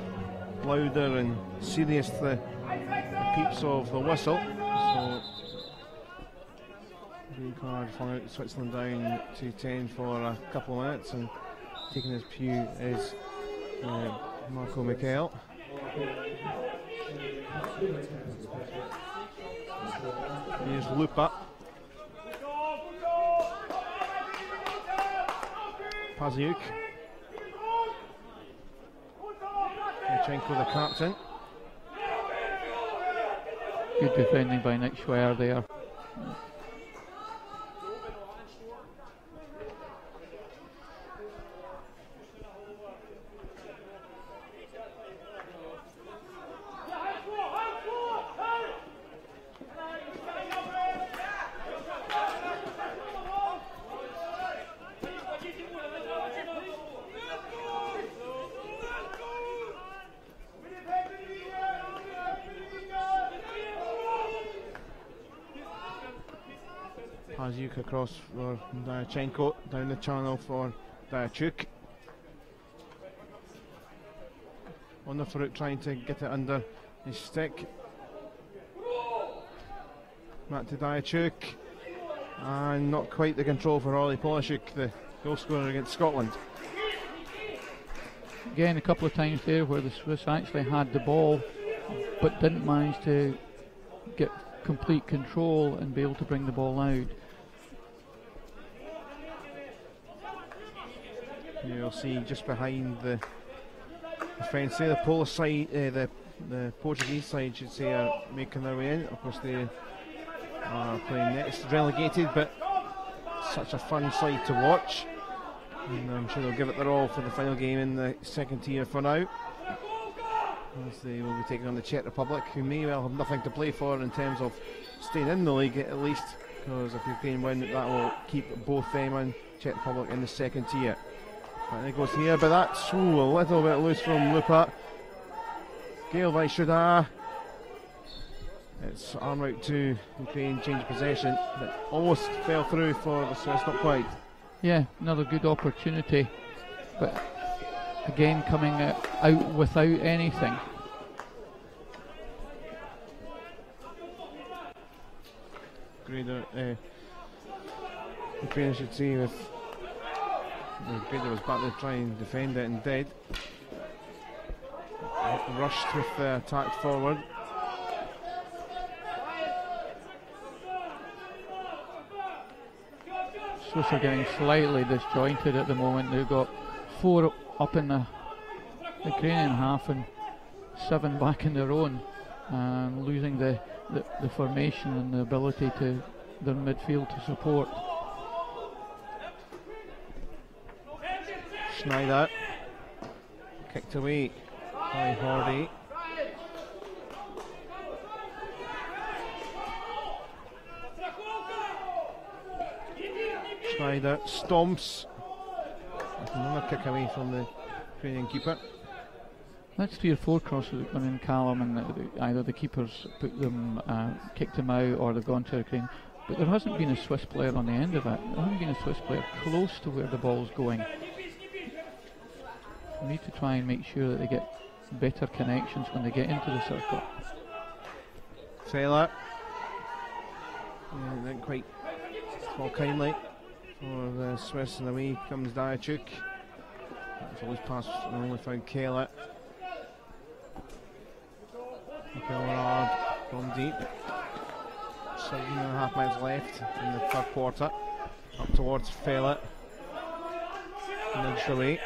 louder and serious, the peeps of the whistle. So green card flung out, Switzerland down to 10 for a couple of minutes, and taking his pew is Marco Michael. Here's Lupa. Paziuk. Lutsenko, the captain. Good defending by Nick Schwer there. Pazyuk across for Diachenko, down the channel for Diachuk. On the foot, trying to get it under his stick. Back to Diachuk, and not quite the control for Ollie Polishuk, the goal scorer against Scotland. Again, a couple of times there where the Swiss actually had the ball but didn't manage to get complete control and be able to bring the ball out. You'll see just behind the defence there, the Polish side, the Portuguese side should say, are making their way in. Of course they are playing next, relegated, but such a fun side to watch, and I'm sure they'll give it their all for the final game in the second tier for now, as they will be taking on the Czech Republic, who may well have nothing to play for in terms of staying in the league at least, because if Ukraine win, that will keep both them and Czech Republic in the second tier. And it goes here, but that's a little bit loose from Lupa. Gail Vaishuda. It's arm out to Ukraine, change possession, but almost fell through for the Swiss, not quite. Yeah, another good opportunity, but again coming out without anything. Grader, Ukraine, I should say, with Grader was back to try and defend it and did. Rushed with the attack forward. Swiss are getting slightly disjointed at the moment. They've got 4 up in the Ukrainian half and 7 back in their own, losing the formation and the ability to their midfield to support. Schneider kicked away by Hardy. Schneider stomps. Another kick away from the Ukrainian keeper. That's 3 or 4 crosses that have gone in, Callum, and either the keepers put them, kicked them out, or they've gone to Ukraine. But there hasn't been a Swiss player on the end of it. There hasn't been a Swiss player close to where the ball's going. We need to try and make sure that they get better connections when they get into the circle. Taylor. Didn't quite fall kindly for the Swiss, and away comes Diachuk. That's always passed, and only found Kayla. Hard from deep. 7.5 minutes left in the third quarter. Up towards Fela. Nudged away.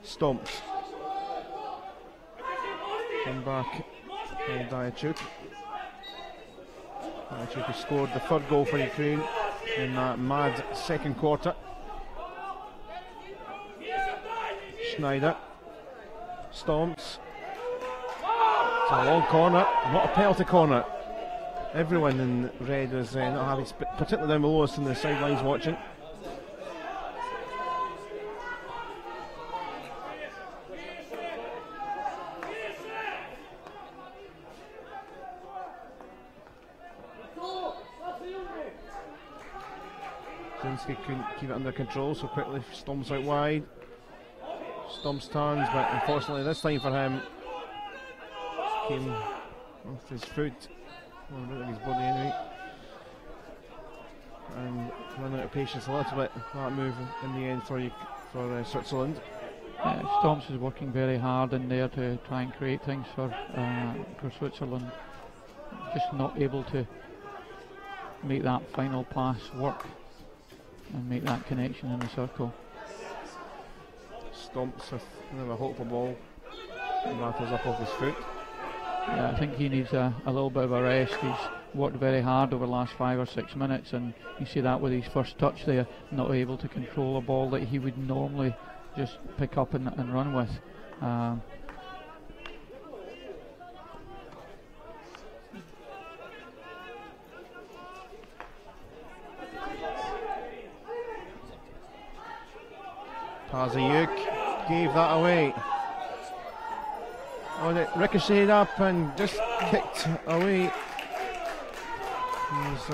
Stomps. Come back by Diachuk. Diachuk has scored the third goal for Ukraine in that mad second quarter. Schneider stomps. It's a long corner, what a penalty corner. Everyone in red was not happy, particularly down below us in the sidelines watching. Zinski couldn't keep it under control, so quickly stomps out wide. Stomps turns, but unfortunately this time for him came off his foot, or out of his body anyway, and ran out of patience a little bit. That move in the end for Switzerland. Stomps is working very hard in there to try and create things for Switzerland. Just not able to make that final pass work and make that connection in the circle. Stomps with a hopeful ball, and rattles up off his foot. Yeah, I think he needs a little bit of a rest. He's worked very hard over the last 5 or 6 minutes, and you see that with his first touch there, not able to control a ball that he would normally just pick up and run with. Pazyuk gave that away. on it, ricocheted up and just kicked away. As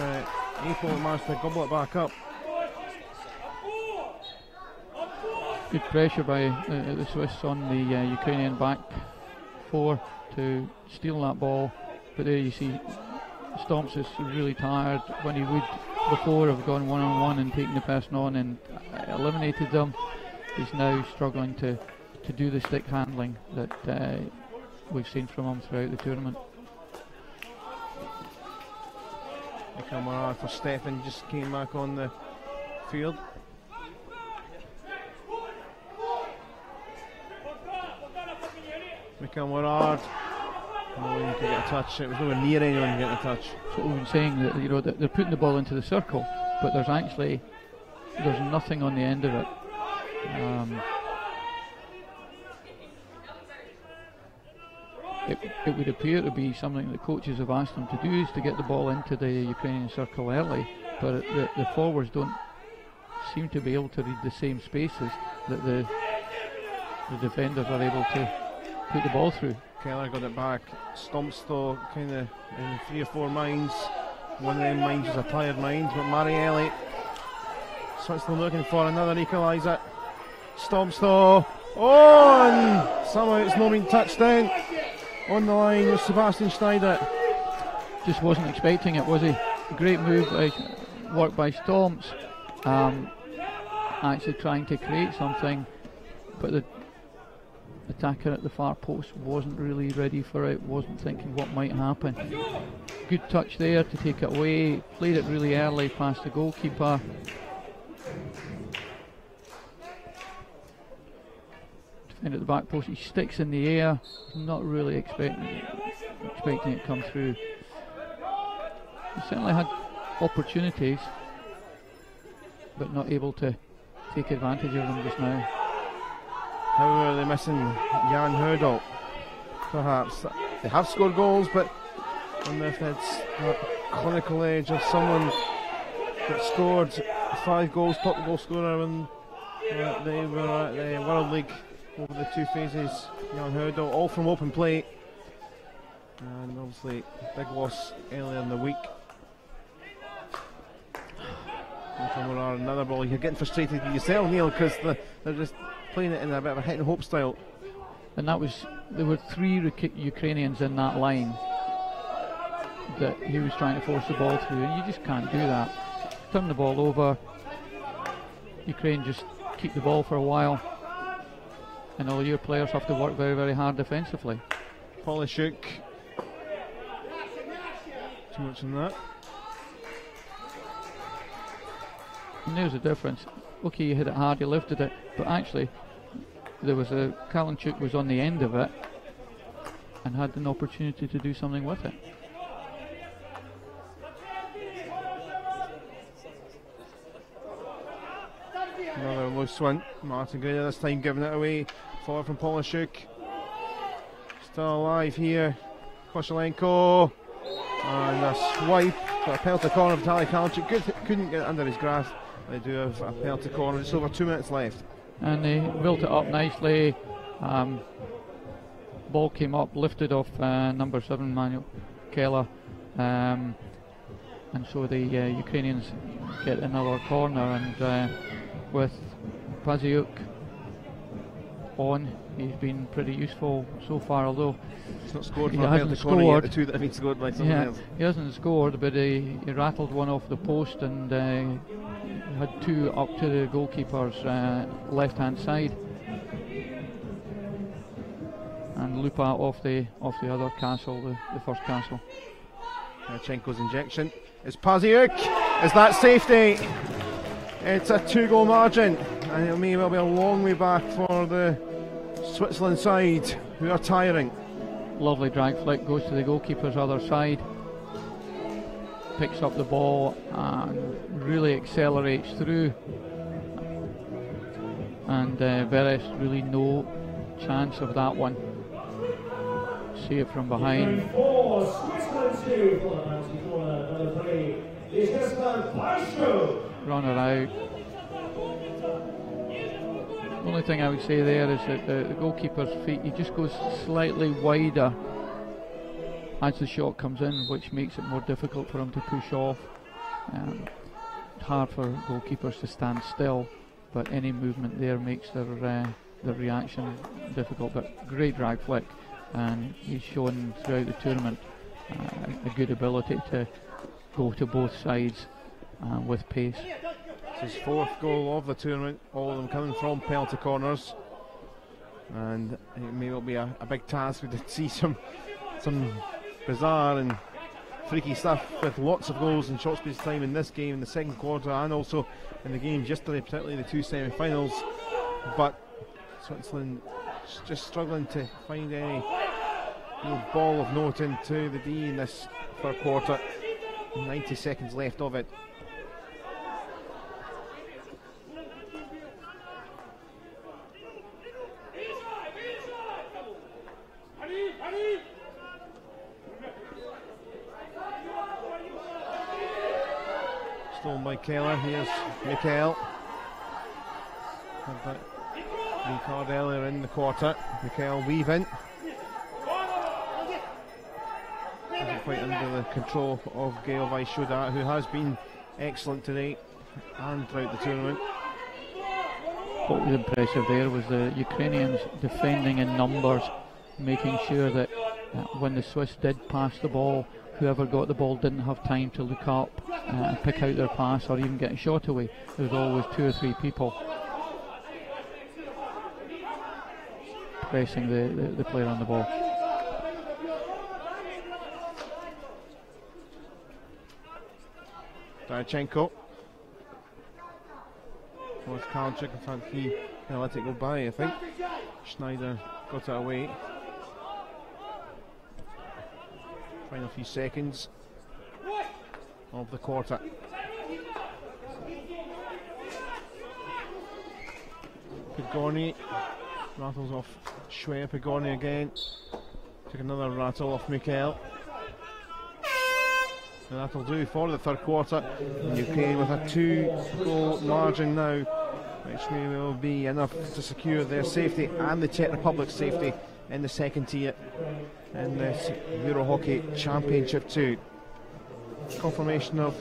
April managed to gobble it back up. Good pressure by the Swiss on the Ukrainian back four to steal that ball, but there you see Stomps is really tired. When he would before have gone one-on-one and taken the person on and eliminated them, he's now struggling to do the stick handling that we've seen from him throughout the tournament. Camera for Stefan just came back on the field. Michael Morard, no one could get a touch. It was nowhere near anyone getting a touch. So we've been saying that, you know, that they're putting the ball into the circle, but there's nothing on the end of it. It would appear to be something that coaches have asked them to do, is to get the ball into the Ukrainian circle early, but the forwards don't seem to be able to read the same spaces that the defenders are able to put the ball through. Keller got it back. Stomps though kind of in 3 or 4 minds. One of them minds is a tired mind, but Marielli, Switzerland looking for another equaliser. Stomps though, and somehow it's not been touched down. On the line was Sebastian Schneider. Just wasn't expecting it, was he? Great move, work by Stomps. Actually trying to create something, but the attacker at the far post wasn't really ready for it, wasn't thinking what might happen. Good touch there to take it away, played it really early past the goalkeeper. Defender at the back post, he sticks in the air, not really expecting it to come through. He certainly had opportunities, but not able to take advantage of them just now. How are they missing Jan Hurdal? Perhaps they have scored goals, but I wonder if it's that clinical edge of someone that scored 5 goals, top goal scorer when they were at the World League over the 2 phases. Jan Hurdal, all from open play, and obviously big loss earlier in the week. Another ball. You're getting frustrated with yourself, Neil, because they're just playing it in a bit of a hit and hope style. And there were 3 Ukrainians in that line that he was trying to force the ball through, and you just can't do that. Turn the ball over, Ukraine just keep the ball for a while, and all your players have to work very, very hard defensively. Polishuk. Too much in that. And there's the difference. Okay, you hit it hard, you lifted it, but actually there was Kalinchuk was on the end of it and had an opportunity to do something with it. Another loose one. Martin Grenier this time giving it away. Forward from Polishuk. Still alive here. Koshelenko. And a swipe. Got a penalty corner of Vitaly Kalinchuk. Couldn't get it under his grasp. They do have a penalty corner. Just over 2 minutes left. And they built it up nicely. Ball came up, lifted off number 7 Manuel Keller. And so the Ukrainians get another corner, and with Paziuk on, he's been pretty useful so far, although he's not scored. He hasn't scored. The 2 that have been scored by someone else. He hasn't scored, but he rattled one off the post and had 2 up to the goalkeeper's left hand side, and Lupa off the other castle, the first castle. Yarchenko's injection. It's Paziuk. Is that safety? It's a 2-goal margin, and it may well be a long way back for the Switzerland side, who are tiring. Lovely drag flick, goes to the goalkeeper's other side, picks up the ball and really accelerates through, and Beres really no chance of that one. See it from behind. Runner out. The only thing I would say there is that the goalkeeper's feet, he just goes slightly wider as the shot comes in, which makes it more difficult for him to push off. It's hard for goalkeepers to stand still, but any movement there makes their reaction difficult. But great drag flick, and he's shown throughout the tournament a good ability to go to both sides with pace. It's his 4th goal of the tournament, all of them coming from penalty corners, and it may well be a big task to see some bizarre and freaky stuff with lots of goals in short space of time in this game, in the second quarter, and also in the games yesterday, particularly the 2 semi-finals. But Switzerland just struggling to find any ball of note into the D in this third quarter. 90 seconds left of it. Stolen by Keller. Here's Mikael. Had that green card earlier in the quarter. Mikael weaving. Isn't quite under the control of Gael Vaishuda, who has been excellent today and throughout the tournament. What was impressive there was the Ukrainians defending in numbers, making sure that when the Swiss did pass the ball, whoever got the ball didn't have time to look up, pick out their pass, or even get a shot away. There was always 2 or 3 people pressing the player on the ball. Darchenko. Was Kalchik, in fact he let it go by, I think. Schneider got it away. Final few seconds of the quarter. Pagorni rattles off Schwer. Pagorni again. Took another rattle off Mikael. And that'll do for the third quarter. Ukraine with a 2-goal margin now, which will be enough to secure their safety and the Czech Republic's safety in the second tier in this EuroHockey Championship 2. Confirmation of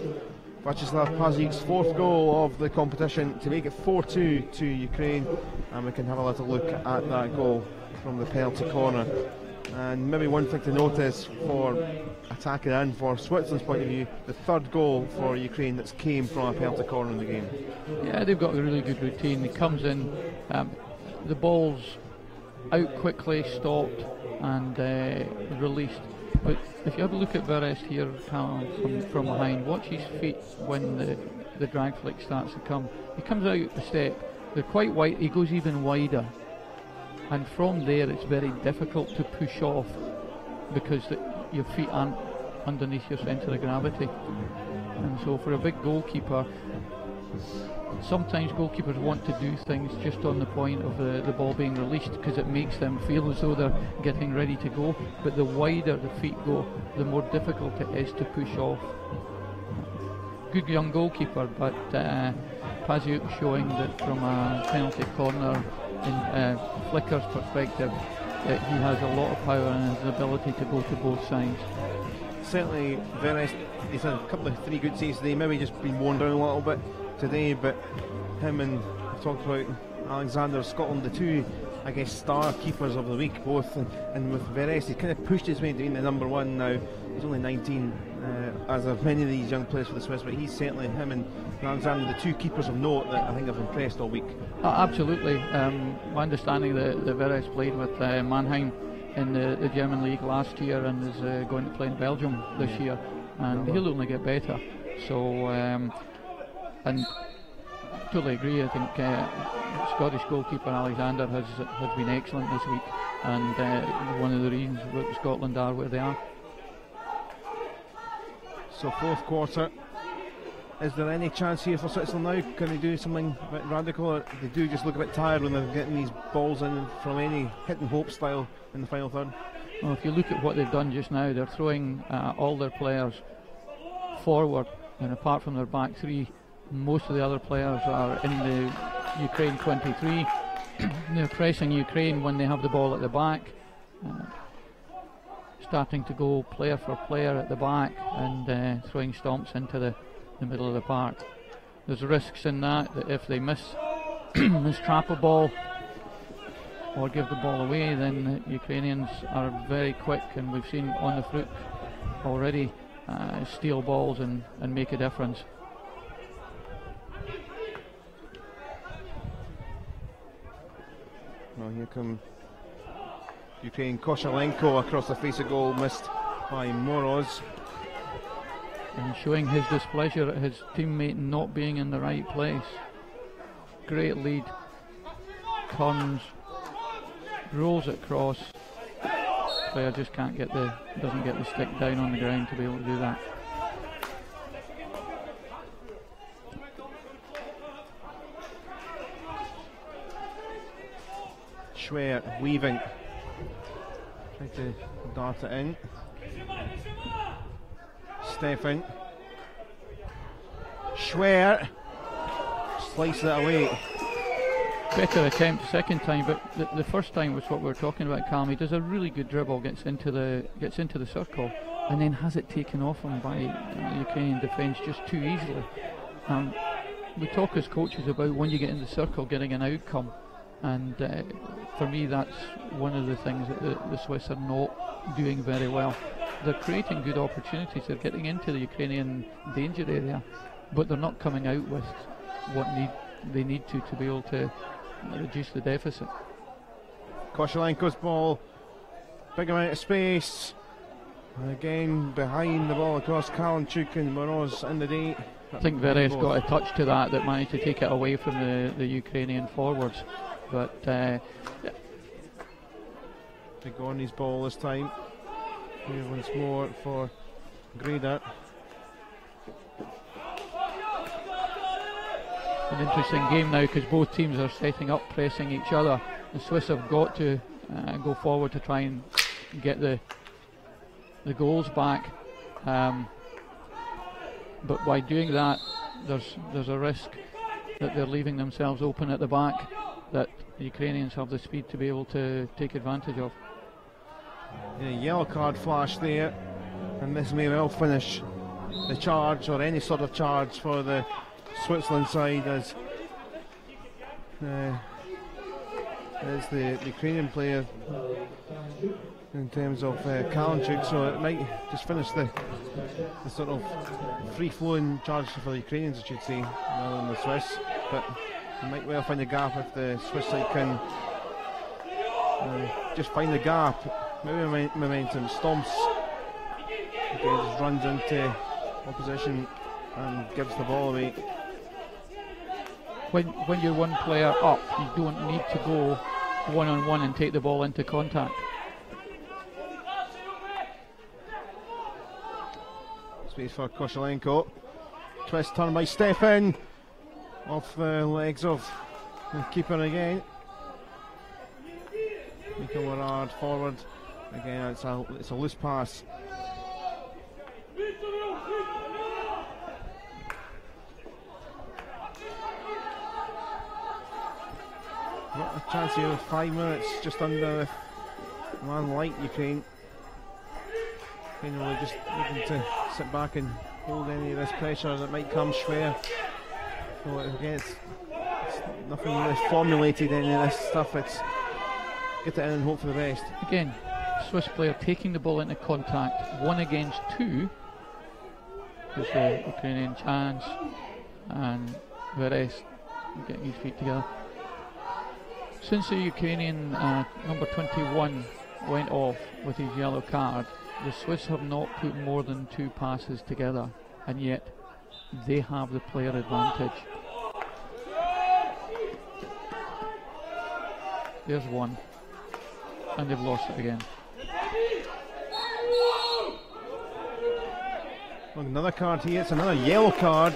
Vyacheslav Pazic's 4th goal of the competition to make it 4-2 to Ukraine, and we can have a little look at that goal from the penalty corner. And maybe one thing to notice for attacking and for Switzerland's point of view, the 3rd goal for Ukraine that's came from a penalty corner in the game. Yeah, they've got a really good routine. It comes in, the ball's out quickly, stopped and released. But if you have a look at Verest here, from behind, watch his feet when the drag flick starts to come. He comes out a step, they're quite wide, he goes even wider. And from there it's very difficult to push off because your feet aren't underneath your centre of gravity. And so for a big goalkeeper, sometimes goalkeepers want to do things just on the point of the ball being released because it makes them feel as though they're getting ready to go. But the wider the feet go, the more difficult it is to push off. Good young goalkeeper, but Paziuk showing that from a penalty corner in Flicker's perspective, that he has a lot of power and his ability to go to both sides. Certainly Verest, he's had a couple of 3 good saves today, maybe just been worn down a little bit today, but him and we've talked about Alexander of Scotland, the 2 I guess star keepers of the week both, and with Verest he kind of pushed his way into being the number 1 now. He's only 19, as of many of these young players for the Swiss, but he's certainly, him and Alexander, the 2 keepers of note that I think have impressed all week. Absolutely. My understanding that Verest played with Mannheim in the German league last year and is going to play in Belgium this year, and he'll only get better. So and totally agree. I think Scottish goalkeeper Alexander has been excellent this week, and one of the reasons that Scotland are where they are. So 4th quarter, is there any chance here for Switzerland now? Can they do something a bit radical, or they do just look a bit tired when they're getting these balls in from any hit and hope style in the final third? Well, if you look at what they've done just now, they're throwing all their players forward, and apart from their back 3, most of the other players are in the Ukraine 23, they're pressing Ukraine when they have the ball at the back, starting to go player for player at the back and throwing stomps into the middle of the park. There's risks in that if they mistrap a ball or give the ball away, then the Ukrainians are very quick, and we've seen on the fruit already steal balls and make a difference. Well, here come Ukraine. Koshalenko across the face of goal, missed by Moroz. And showing his displeasure at his teammate not being in the right place. Great lead. Turns, rolls it across. Player just doesn't get the stick down on the ground to be able to do that. Schwer weaving, trying to dart it in. Stefan. Schwer slices it away. Better attempt second time, but the first time was what we were talking about. Calm. He does a really good dribble, gets into the circle, and then has it taken off him by Ukrainian defence just too easily. We talk as coaches about when you get in the circle, getting an outcome, and for me that's one of the things that the Swiss are not doing very well. They're creating good opportunities, they're getting into the Ukrainian danger area, but they're not coming out with what they need to be able to reduce the deficit. Koshalenko's ball, big amount of space, and again behind the ball across Kalinchuk and Moroz in the day. I think Veres got a touch to that managed to take it away from the Ukrainian forwards, but Big on his ball this time. Here once more for Greda. An interesting game now because both teams are setting up, pressing each other. The Swiss have got to go forward to try and get the goals back, but by doing that there's a risk that they're leaving themselves open at the back that the Ukrainians have the speed to be able to take advantage of. Yeah, yellow card flash there, and this may well finish the charge, or any sort of charge, for the Switzerland side, as the Ukrainian player in terms of Kalinchuk, so it might just finish the sort of free-flowing charge for the Ukrainians, I should say, rather than the Swiss, but it might well find a gap if the Swiss side can just find the gap. Maybe momentum, stomps, again just runs into opposition and gives the ball away. When you're one player up, you don't need to go one-on-one and take the ball into contact. Space for Koshalenko. Twist turn by Stefan. Off the legs of the keeper again. Mikael Warard forward. Again, it's a loose pass. Got a chance here with 5 minutes, just under man light Ukraine. Really just looking to sit back and hold any of this pressure that might come. Schwer. So again, it's nothing really formulated, any of this stuff. It's get it in and hope for the best. Again, Swiss player taking the ball into contact, 1 against 2. There's the Ukrainian chance, and Veres getting his feet together. Since the Ukrainian number 21 went off with his yellow card, the Swiss have not put more than 2 passes together, and yet they have the player advantage. There's one, and they've lost it again. Well, another card here, it's another yellow card,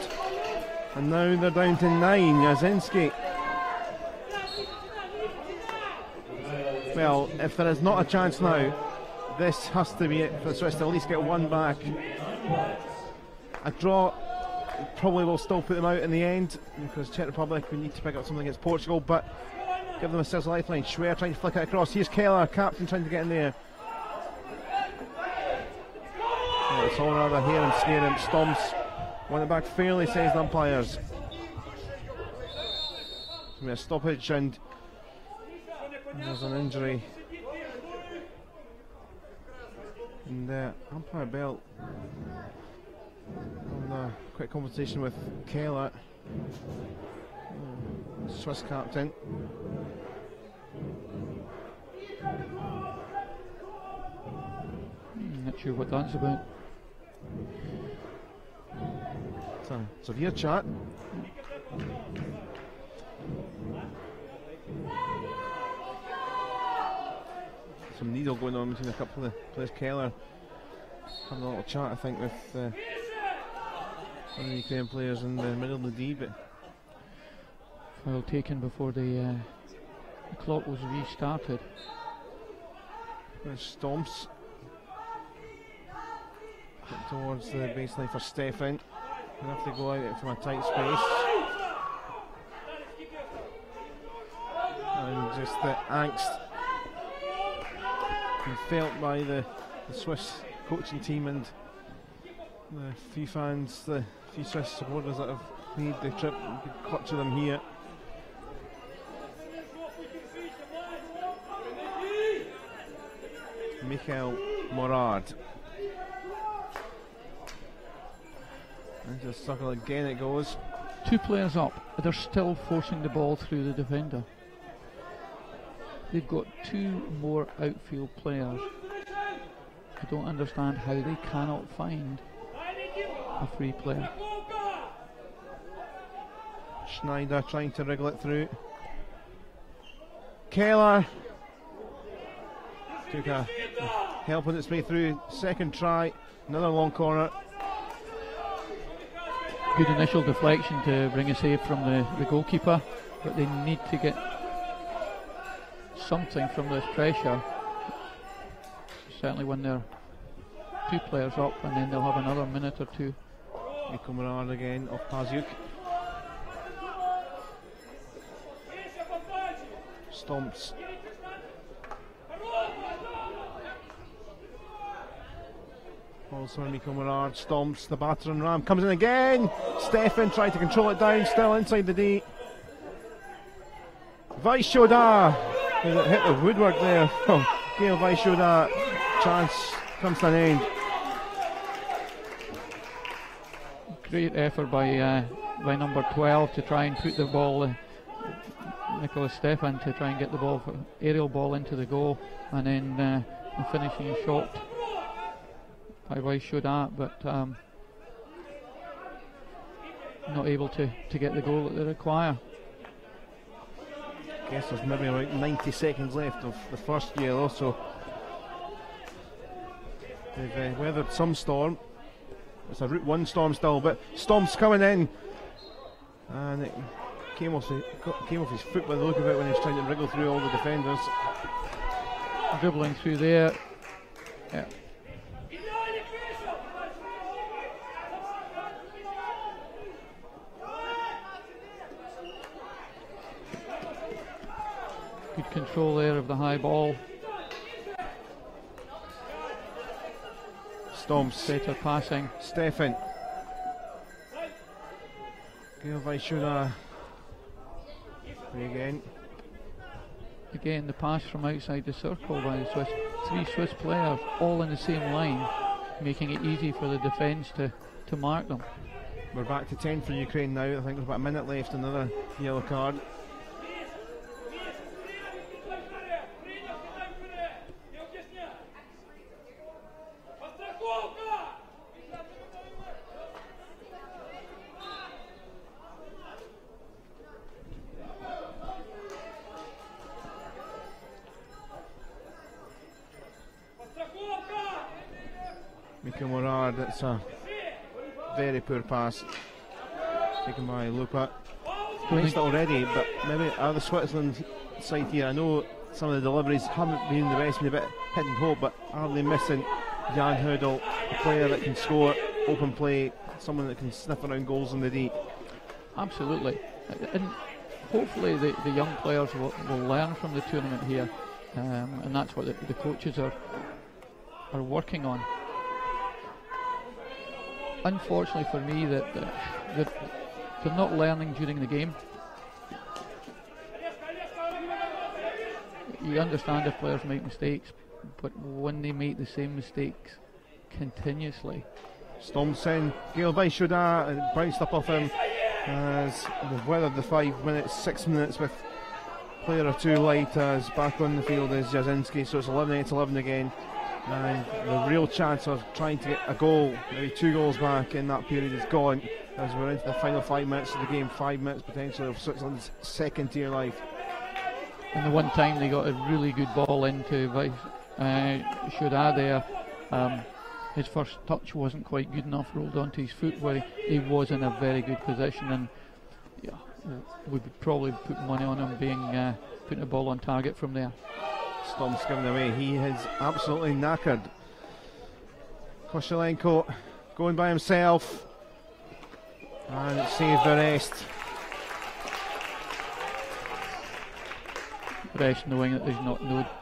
and now they're down to 9. Jasinski. Well, if there is not a chance now, this has to be it for the Swiss to at least get 1 back. A draw probably will still put them out in the end, because Czech Republic will need to pick up something against Portugal, but give themselves a lifeline. Schwer trying to flick it across. Here's Keller, captain, trying to get in there. It's all rather hair and snaring. Stomps won it back fairly, says the umpires. It's a stoppage, and there's an injury. And umpire belt on a quick conversation with Keller, Swiss captain. Not sure what that's about. It's a severe chat. Some needle going on between a couple of the players. Keller having a little chat, I think, with one of the Ukrainian players in the middle of the D. But Foul taken before the clock was restarted. there's Stomps towards the baseline for Stefan. They have to go out from a tight space. And just the angst felt by the Swiss coaching team and the few fans, the few Swiss supporters that have made the trip. You could clutch them here. Michael Morard. Into the circle again it goes. 2 players up, but they're still forcing the ball through the defender. They've got 2 more outfield players. I don't understand how they cannot find a free player. Schneider trying to wriggle it through. Keller took a helping its way through. Second try, another long corner. Good initial deflection to bring a save from the goalkeeper, but they need to get something from this pressure. Certainly when they're 2 players up, and then they'll have another minute or 2. Nico Morard again off Paziuk. Stomps. Also Nico Morard stomps the battering ram. Comes in again. Stefan trying to control it down. Still inside the D. Vaishoda. Hit the woodwork there from Gail Vaishoda. Chance comes to an end. Great effort by number 12 to try and put the ball, Nicholas Stefan, to try and get the ball, aerial ball into the goal, and then the finishing shot by Vaishoda, but not able to get the goal that they require. I guess there's maybe about 90 seconds left of the first year also. They've weathered some storm. It's a Route 1 storm still, but Stomps coming in, and it came off his foot by the look of it when he was trying to wriggle through all the defenders. Dribbling through there. Yeah. Good control there of the high ball. Stomps. Better passing. Stefan. Gail Vaishoda. Again. Again, the pass from outside the circle by the Swiss. 3 Swiss players all in the same line, making it easy for the defence to mark them. We're back to 10 for Ukraine now. I think there's about a minute left. Another yellow card. Michael Morard, that's a very poor pass taken by Lupa. Missed it already, but maybe the Switzerland side here, I know some of the deliveries haven't been the best, been a bit hit and hope, but are they missing Jan Hudel, a player that can score, open play, someone that can sniff around goals in the D? Absolutely. And hopefully the young players will learn from the tournament here, and that's what the coaches are working on. Unfortunately for me, that they're not learning during the game. You understand if players make mistakes, but when they make the same mistakes continuously. Stomps in, Gail Vaishuda bounced up off him as we've weathered the 5 minutes, 6 minutes with player or two light, as back on the field is Jasinski, so it's 11-8-11 again, and the real chance of trying to get a goal, maybe 2 goals back in that period is gone, as we're into the final 5 minutes of the game, 5 minutes potentially of Switzerland's second tier life. And the one time they got a really good ball into Shuda there, his first touch wasn't quite good enough, rolled onto his foot where he was in a very good position, and yeah, we would probably put money on him being putting the ball on target from there. Stomps given away, he is absolutely knackered. Koshelenko going by himself and saved the rest. Rest knowing that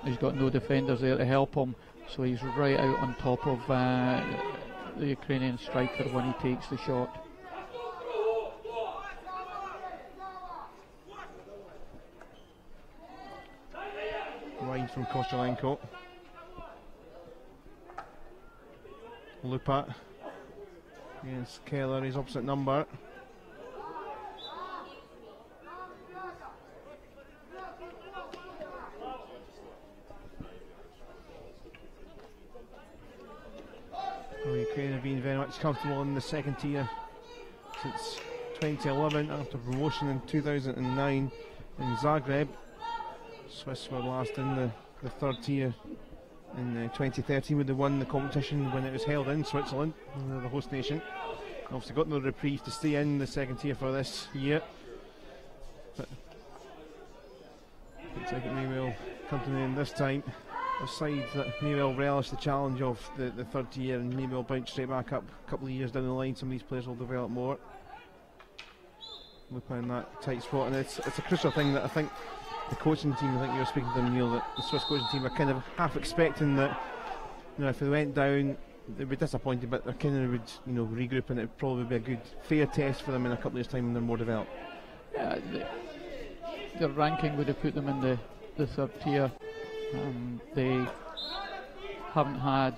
he's got no defenders there to help him, so he's right out on top of the Ukrainian striker when he takes the shot. Wide from Koshelenko. Lupat against Keller, his opposite number. Well, Ukraine have been very much comfortable in the second tier since 2011 after promotion in 2009 in Zagreb. Swiss were last in the third tier in 2013 when they won the competition when it was held in Switzerland, the host nation. Obviously got no reprieve to stay in the second tier for this year, but looks like it may well come to an end this time. A side that may well relish the challenge of the third tier and maybe will bounce straight back up a couple of years down the line. Some of these players will develop more. Look in that tight spot, and it's a crucial thing that I think the coaching team, I think you were speaking to them, Neil, that the Swiss coaching team are kind of half expecting that, you know, if they went down they'd be disappointed, but they kind of would, you know, regroup, and it'd probably be a good fair test for them in a couple of years' time when they're more developed. Yeah, their ranking would have put them in the third tier. They haven't had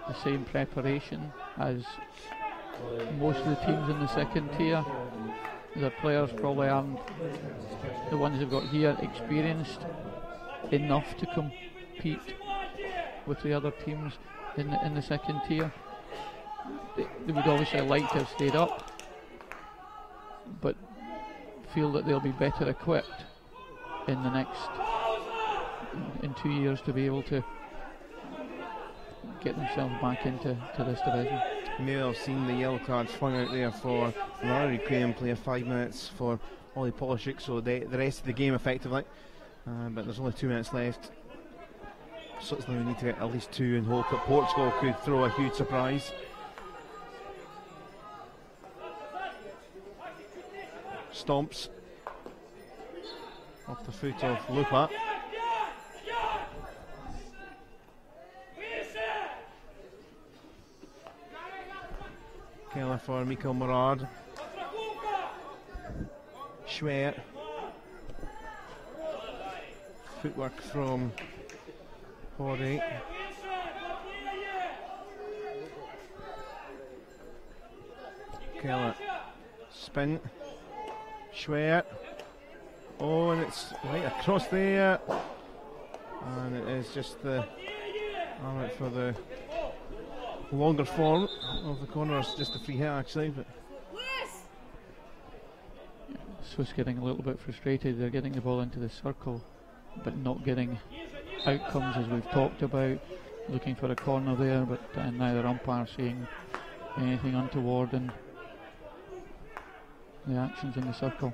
the same preparation as most of the teams in the second tier. The players probably aren't, the ones they've got here, experienced enough to compete with the other teams in the second tier. They would obviously like to have stayed up, but feel that they'll be better equipped in the next in 2 years to be able to get themselves back into this division. You may have seen the yellow card flung out there for another Ukrainian player, 5 minutes for Ollie Polishuk, so the rest of the game effectively, but there's only 2 minutes left. Switzerland need to get at least 2 and hope that Portugal could throw a huge surprise. Stomps off the foot of Lupa. Keller for Mikael Morad. Schwer. Footwork from Hori. Keller. Spin. Schwer. Oh, and it's right across there. And it is just the arm out for the longer form of the corner. It's just a free hit actually, but Swiss getting a little bit frustrated. They're getting the ball into the circle but not getting outcomes as we've talked about, looking for a corner there, but neither umpire seeing anything untoward in the actions in the circle.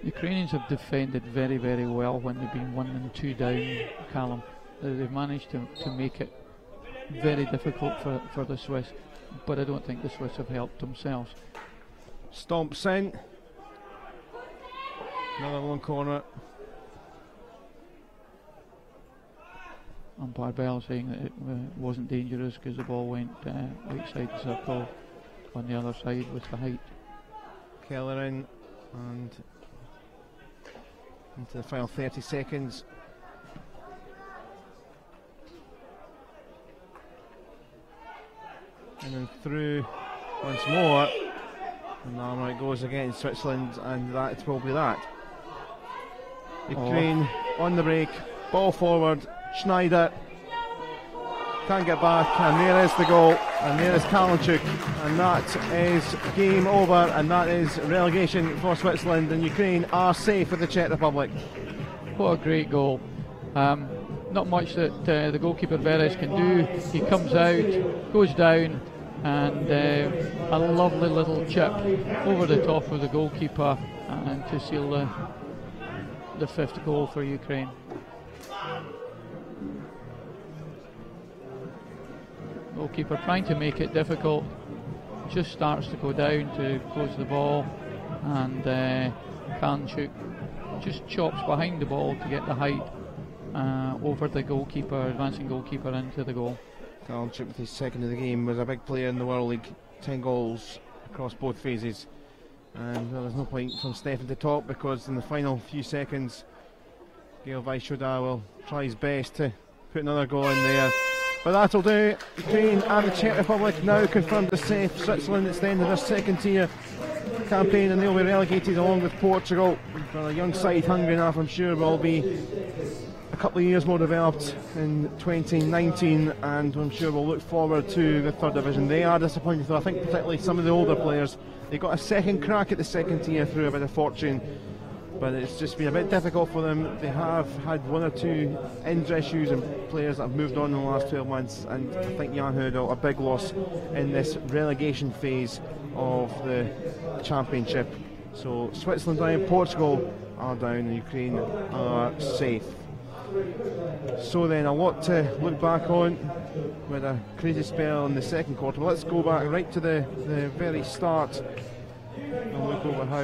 Ukrainians have defended very, very well when they've been 1 and 2 down, Callum. They've managed to make it very difficult for the Swiss, but I don't think the Swiss have helped themselves. Stomps in. Another long corner. Umpire Bell saying that it wasn't dangerous because the ball went outside the circle on the other side with the height. Keller in, and into the final 30 seconds. And then through once more, and now it goes against Switzerland, and that will be that. Ukraine on the break, ball forward, Schneider can't get back, and there is the goal, and there is Kalinchuk, and that is game over, and that is relegation for Switzerland, and Ukraine are safe with the Czech Republic. What a great goal. Not much that the goalkeeper Veres can do. He comes out, goes down, and a lovely little chip over the top of the goalkeeper, and to seal the fifth goal for Ukraine. Goalkeeper trying to make it difficult, just starts to go down to close the ball, and Kalinchuk just chops behind the ball to get the height over the goalkeeper, advancing goalkeeper into the goal. Kalinchuk, with his second of the game, was a big player in the World League, 10 goals across both phases, and well, there's no point from Stefan to talk, because in the final few seconds Gail Vaishoda will try his best to put another goal in there. But that'll do. Ukraine and the Czech Republic now confirmed as safe. Switzerland, it's the end of their second tier campaign, and they'll be relegated along with Portugal. For a young side, hungry enough, I'm sure will be a couple of years more developed in 2019, and I'm sure we'll look forward to the third division. They are disappointed though, I think particularly some of the older players. They got a second crack at the second tier through a bit of fortune, but it's just been a bit difficult for them. They have had one or two injury issues and players that have moved on in the last 12 months, and I think Jan Hurdle, a big loss in this relegation phase of the championship. So Switzerland down, Portugal are down, and Ukraine are safe. So then, a lot to look back on with a crazy spell in the second quarter. But let's go back right to the very start and look over how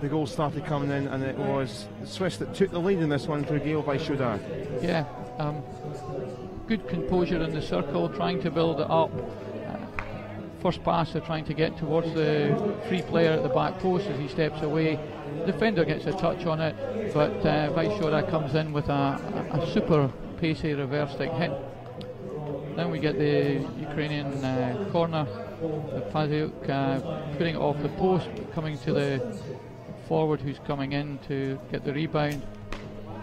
the goals started coming in, and it was the Swiss that took the lead in this one through Gail Vaishoda. Yeah, good composure in the circle, trying to build it up. First pass, they're trying to get towards the free player at the back post as he steps away. The defender gets a touch on it, but Vaishoda comes in with a super pacey reverse stick hit. Then we get the Ukrainian corner, Paziuk putting it off the post, coming to the forward who's coming in to get the rebound.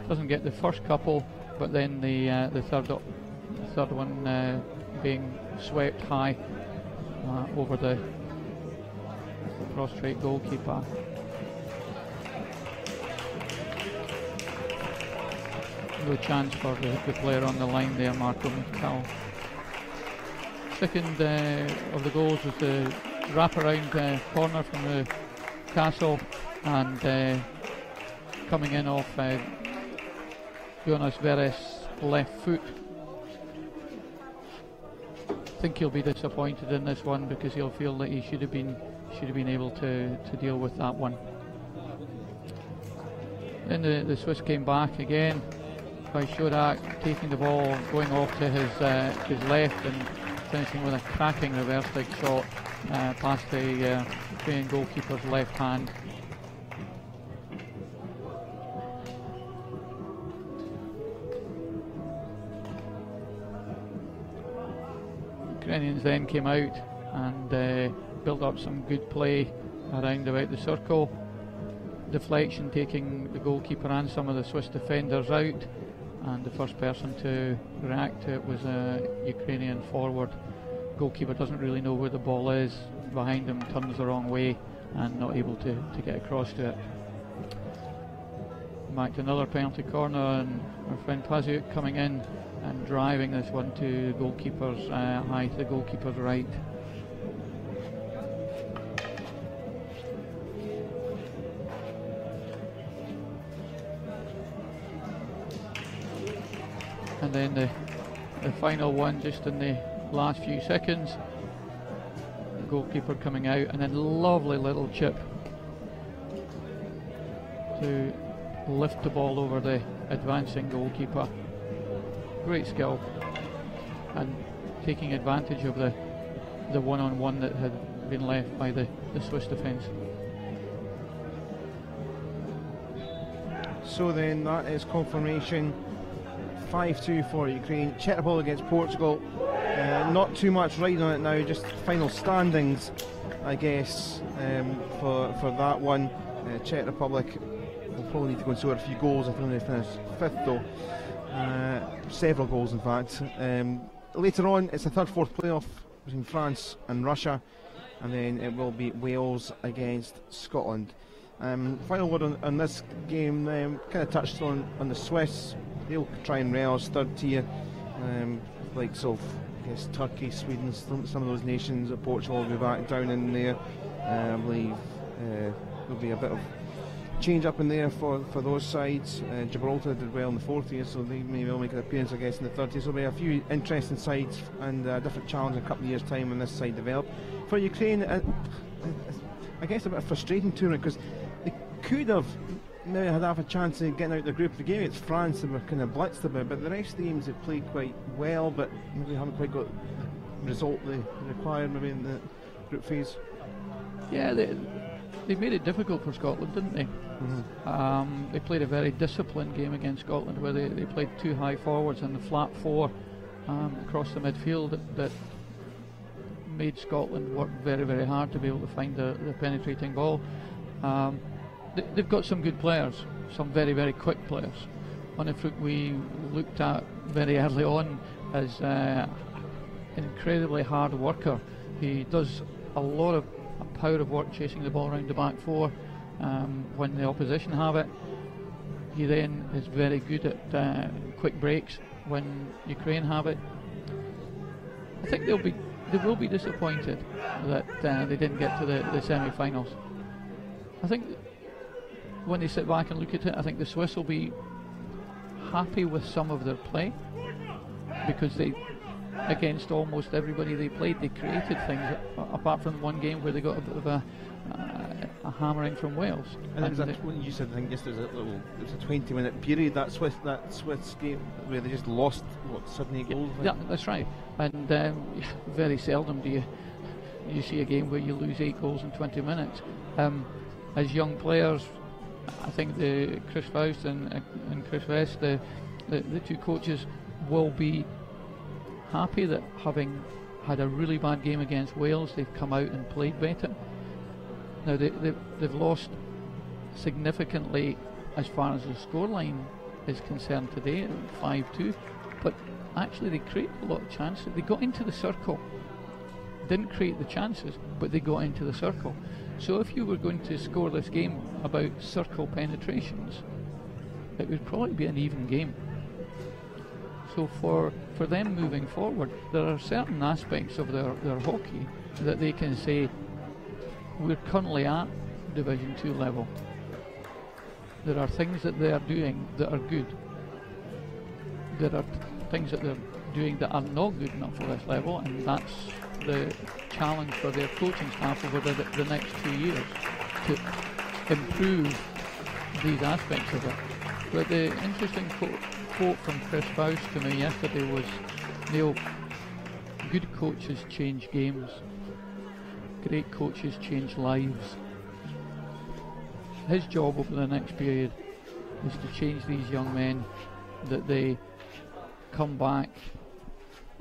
Doesn't get the first couple, but then the third one being swept high over the prostrate goalkeeper. No chance for the player on the line there, Marco Mikal. Second of the goals was the wraparound corner from the Castle, and coming in off Jonas Veres' left foot. I think he'll be disappointed in this one, because he'll feel that he should have been able to deal with that one. Then the Swiss came back again by Shodak taking the ball, going off to his left, and finishing with a cracking reverse leg shot past the Ukrainian goalkeeper's left hand. Ukrainians then came out and built up some good play around about the circle. Deflection taking the goalkeeper and some of the Swiss defenders out, and the first person to react to it was a Ukrainian forward. Goalkeeper doesn't really know where the ball is behind him, turns the wrong way and not able to get across to it. Back to another penalty corner, and our friend Paziuk coming in and driving this one to goalkeeper's high to the goalkeeper's right. And then the the final one just in the last few seconds. The goalkeeper coming out, and then lovely little chip to lift the ball over the advancing goalkeeper. Great skill, and taking advantage of the one-on-one that had been left by the Swiss defence. So then that is confirmation. 5-2 for Ukraine. Czech Republic against Portugal. Not too much riding on it now, just final standings, I guess, for that one. Czech Republic will probably need to go and score a few goals. I think they finished 5th though. Several goals in fact. Later on it's a 3rd-4th playoff between France and Russia, and then it will be Wales against Scotland. Final word on this game, kind of touched on the Swiss. They'll try and relish 3rd tier, likes of, I guess, Turkey, Sweden, some of those nations. Portugal will be back down in there. I believe there'll be a bit of change up in there for those sides. Gibraltar did well in the 4th tier, so they may well make an appearance, I guess, in the 3rd tier. So there'll be a few interesting sides and a different challenge in a couple of years' time when this side develop. For Ukraine, I guess a bit frustrating touring, because they could have maybe had half a chance of getting out the group. The game against France, they were kind of blitzed a bit, but the rest of the games have played quite well, but maybe haven't quite got the result they required maybe in the group phase. Yeah, they made it difficult for Scotland, didn't they? Mm-hmm. They played a very disciplined game against Scotland, where they played 2 high forwards and the flat 4 across the midfield that made Scotland work very, very hard to be able to find the penetrating ball. They've got some good players, some very, very quick players. One of whom we looked at very early on as an incredibly hard worker. He does a lot of power of work chasing the ball around the back 4 when the opposition have it. He then is very good at quick breaks when Ukraine have it. I think they will be disappointed that they didn't get to the semi-finals. I think when they sit back and look at it, I think the Swiss will be happy with some of their play, because they, against almost everybody they played, they created things, apart from one game where they got a bit of a hammering from Wales. And it was when you said, I think yesterday it was a 20-minute period, that Swiss game where they just lost 7-8 goals. Yeah, that's right. And very seldom do you see a game where you lose 8 goals in 20 minutes. As young players, I think the Chris Faust and Chris West, the 2 coaches, will be happy that, having had a really bad game against Wales, they've come out and played better. Now they've lost significantly as far as the scoreline is concerned today, 5-2, but actually they created a lot of chances. They got into the circle, didn't create the chances, but they got into the circle. So if you were going to score this game about circle penetrations, it would probably be an even game. So for them moving forward, there are certain aspects of their hockey that they can say, we're currently at Division 2 level. There are things that they are doing that are good. There are things that they're doing that are not good enough for this level, and that's the challenge for their coaching staff over the next 2 years, to improve these aspects of it. But the interesting quote from Chris Faust to me yesterday was, Neil, good coaches change games, great coaches change lives. His job over the next period is to change these young men, that they come back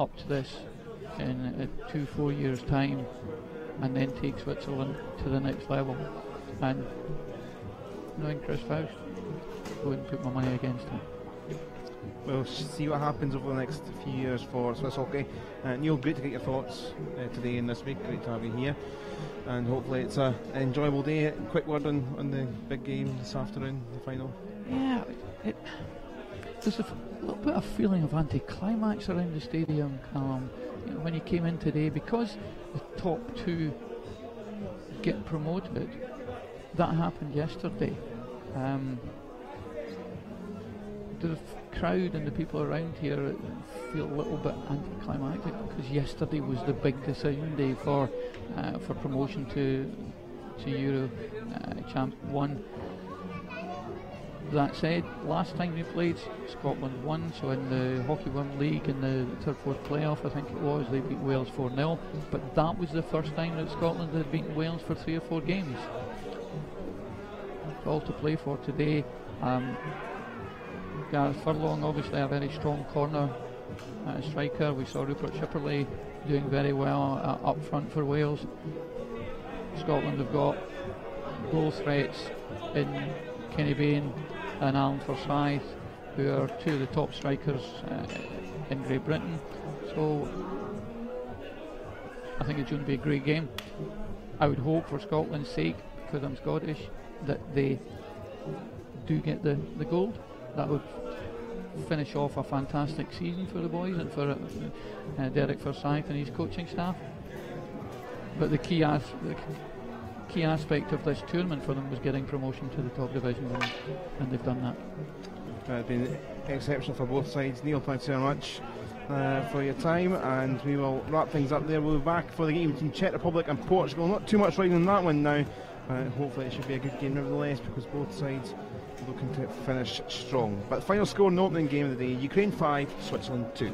up to this in 2-4 years time, and then take Switzerland to the next level. And knowing Chris Faust, I wouldn't put my money against him. We'll see what happens over the next few years for Swiss hockey. Neil, great to get your thoughts today and this week. Great to have you here, and hopefully it's an enjoyable day. Quick word on the big game this afternoon, the final. Yeah, there's a little bit of feeling of anticlimax around the stadium, Callum. You know, when you came in today, because the top 2 get promoted. That happened yesterday. the crowd and the people around here feel a little bit anticlimactic, because yesterday was the big decision day for promotion to Euro Champ 1. That said, last time we played, Scotland won, so in the Hockey Women League in the third, fourth playoff, I think it was, they beat Wales 4-0, but that was the first time that Scotland had beaten Wales for 3 or 4 games. All to play for today. Gareth Furlong, obviously a very strong corner striker. We saw Rupert Shipperley doing very well up front for Wales. Scotland have got goal threats in Kenny Bain and Alan Forsyth, who are 2 of the top strikers in Great Britain. So I think it's going to be a great game. I would hope, for Scotland's sake, because I'm Scottish, that they do get the gold. That would finish off a fantastic season for the boys and for Derek Forsyth and his coaching staff. But the key aspect of this tournament for them was getting promotion to the top division, and they've done that. It's been exceptional for both sides. Neil, thanks very much for your time, and we will wrap things up there. We'll be back for the game between Czech Republic and Portugal. Not too much riding on that one now. Hopefully it should be a good game nevertheless, because both sides are looking to finish strong. But the final score in the opening game of the day: Ukraine 5, Switzerland 2.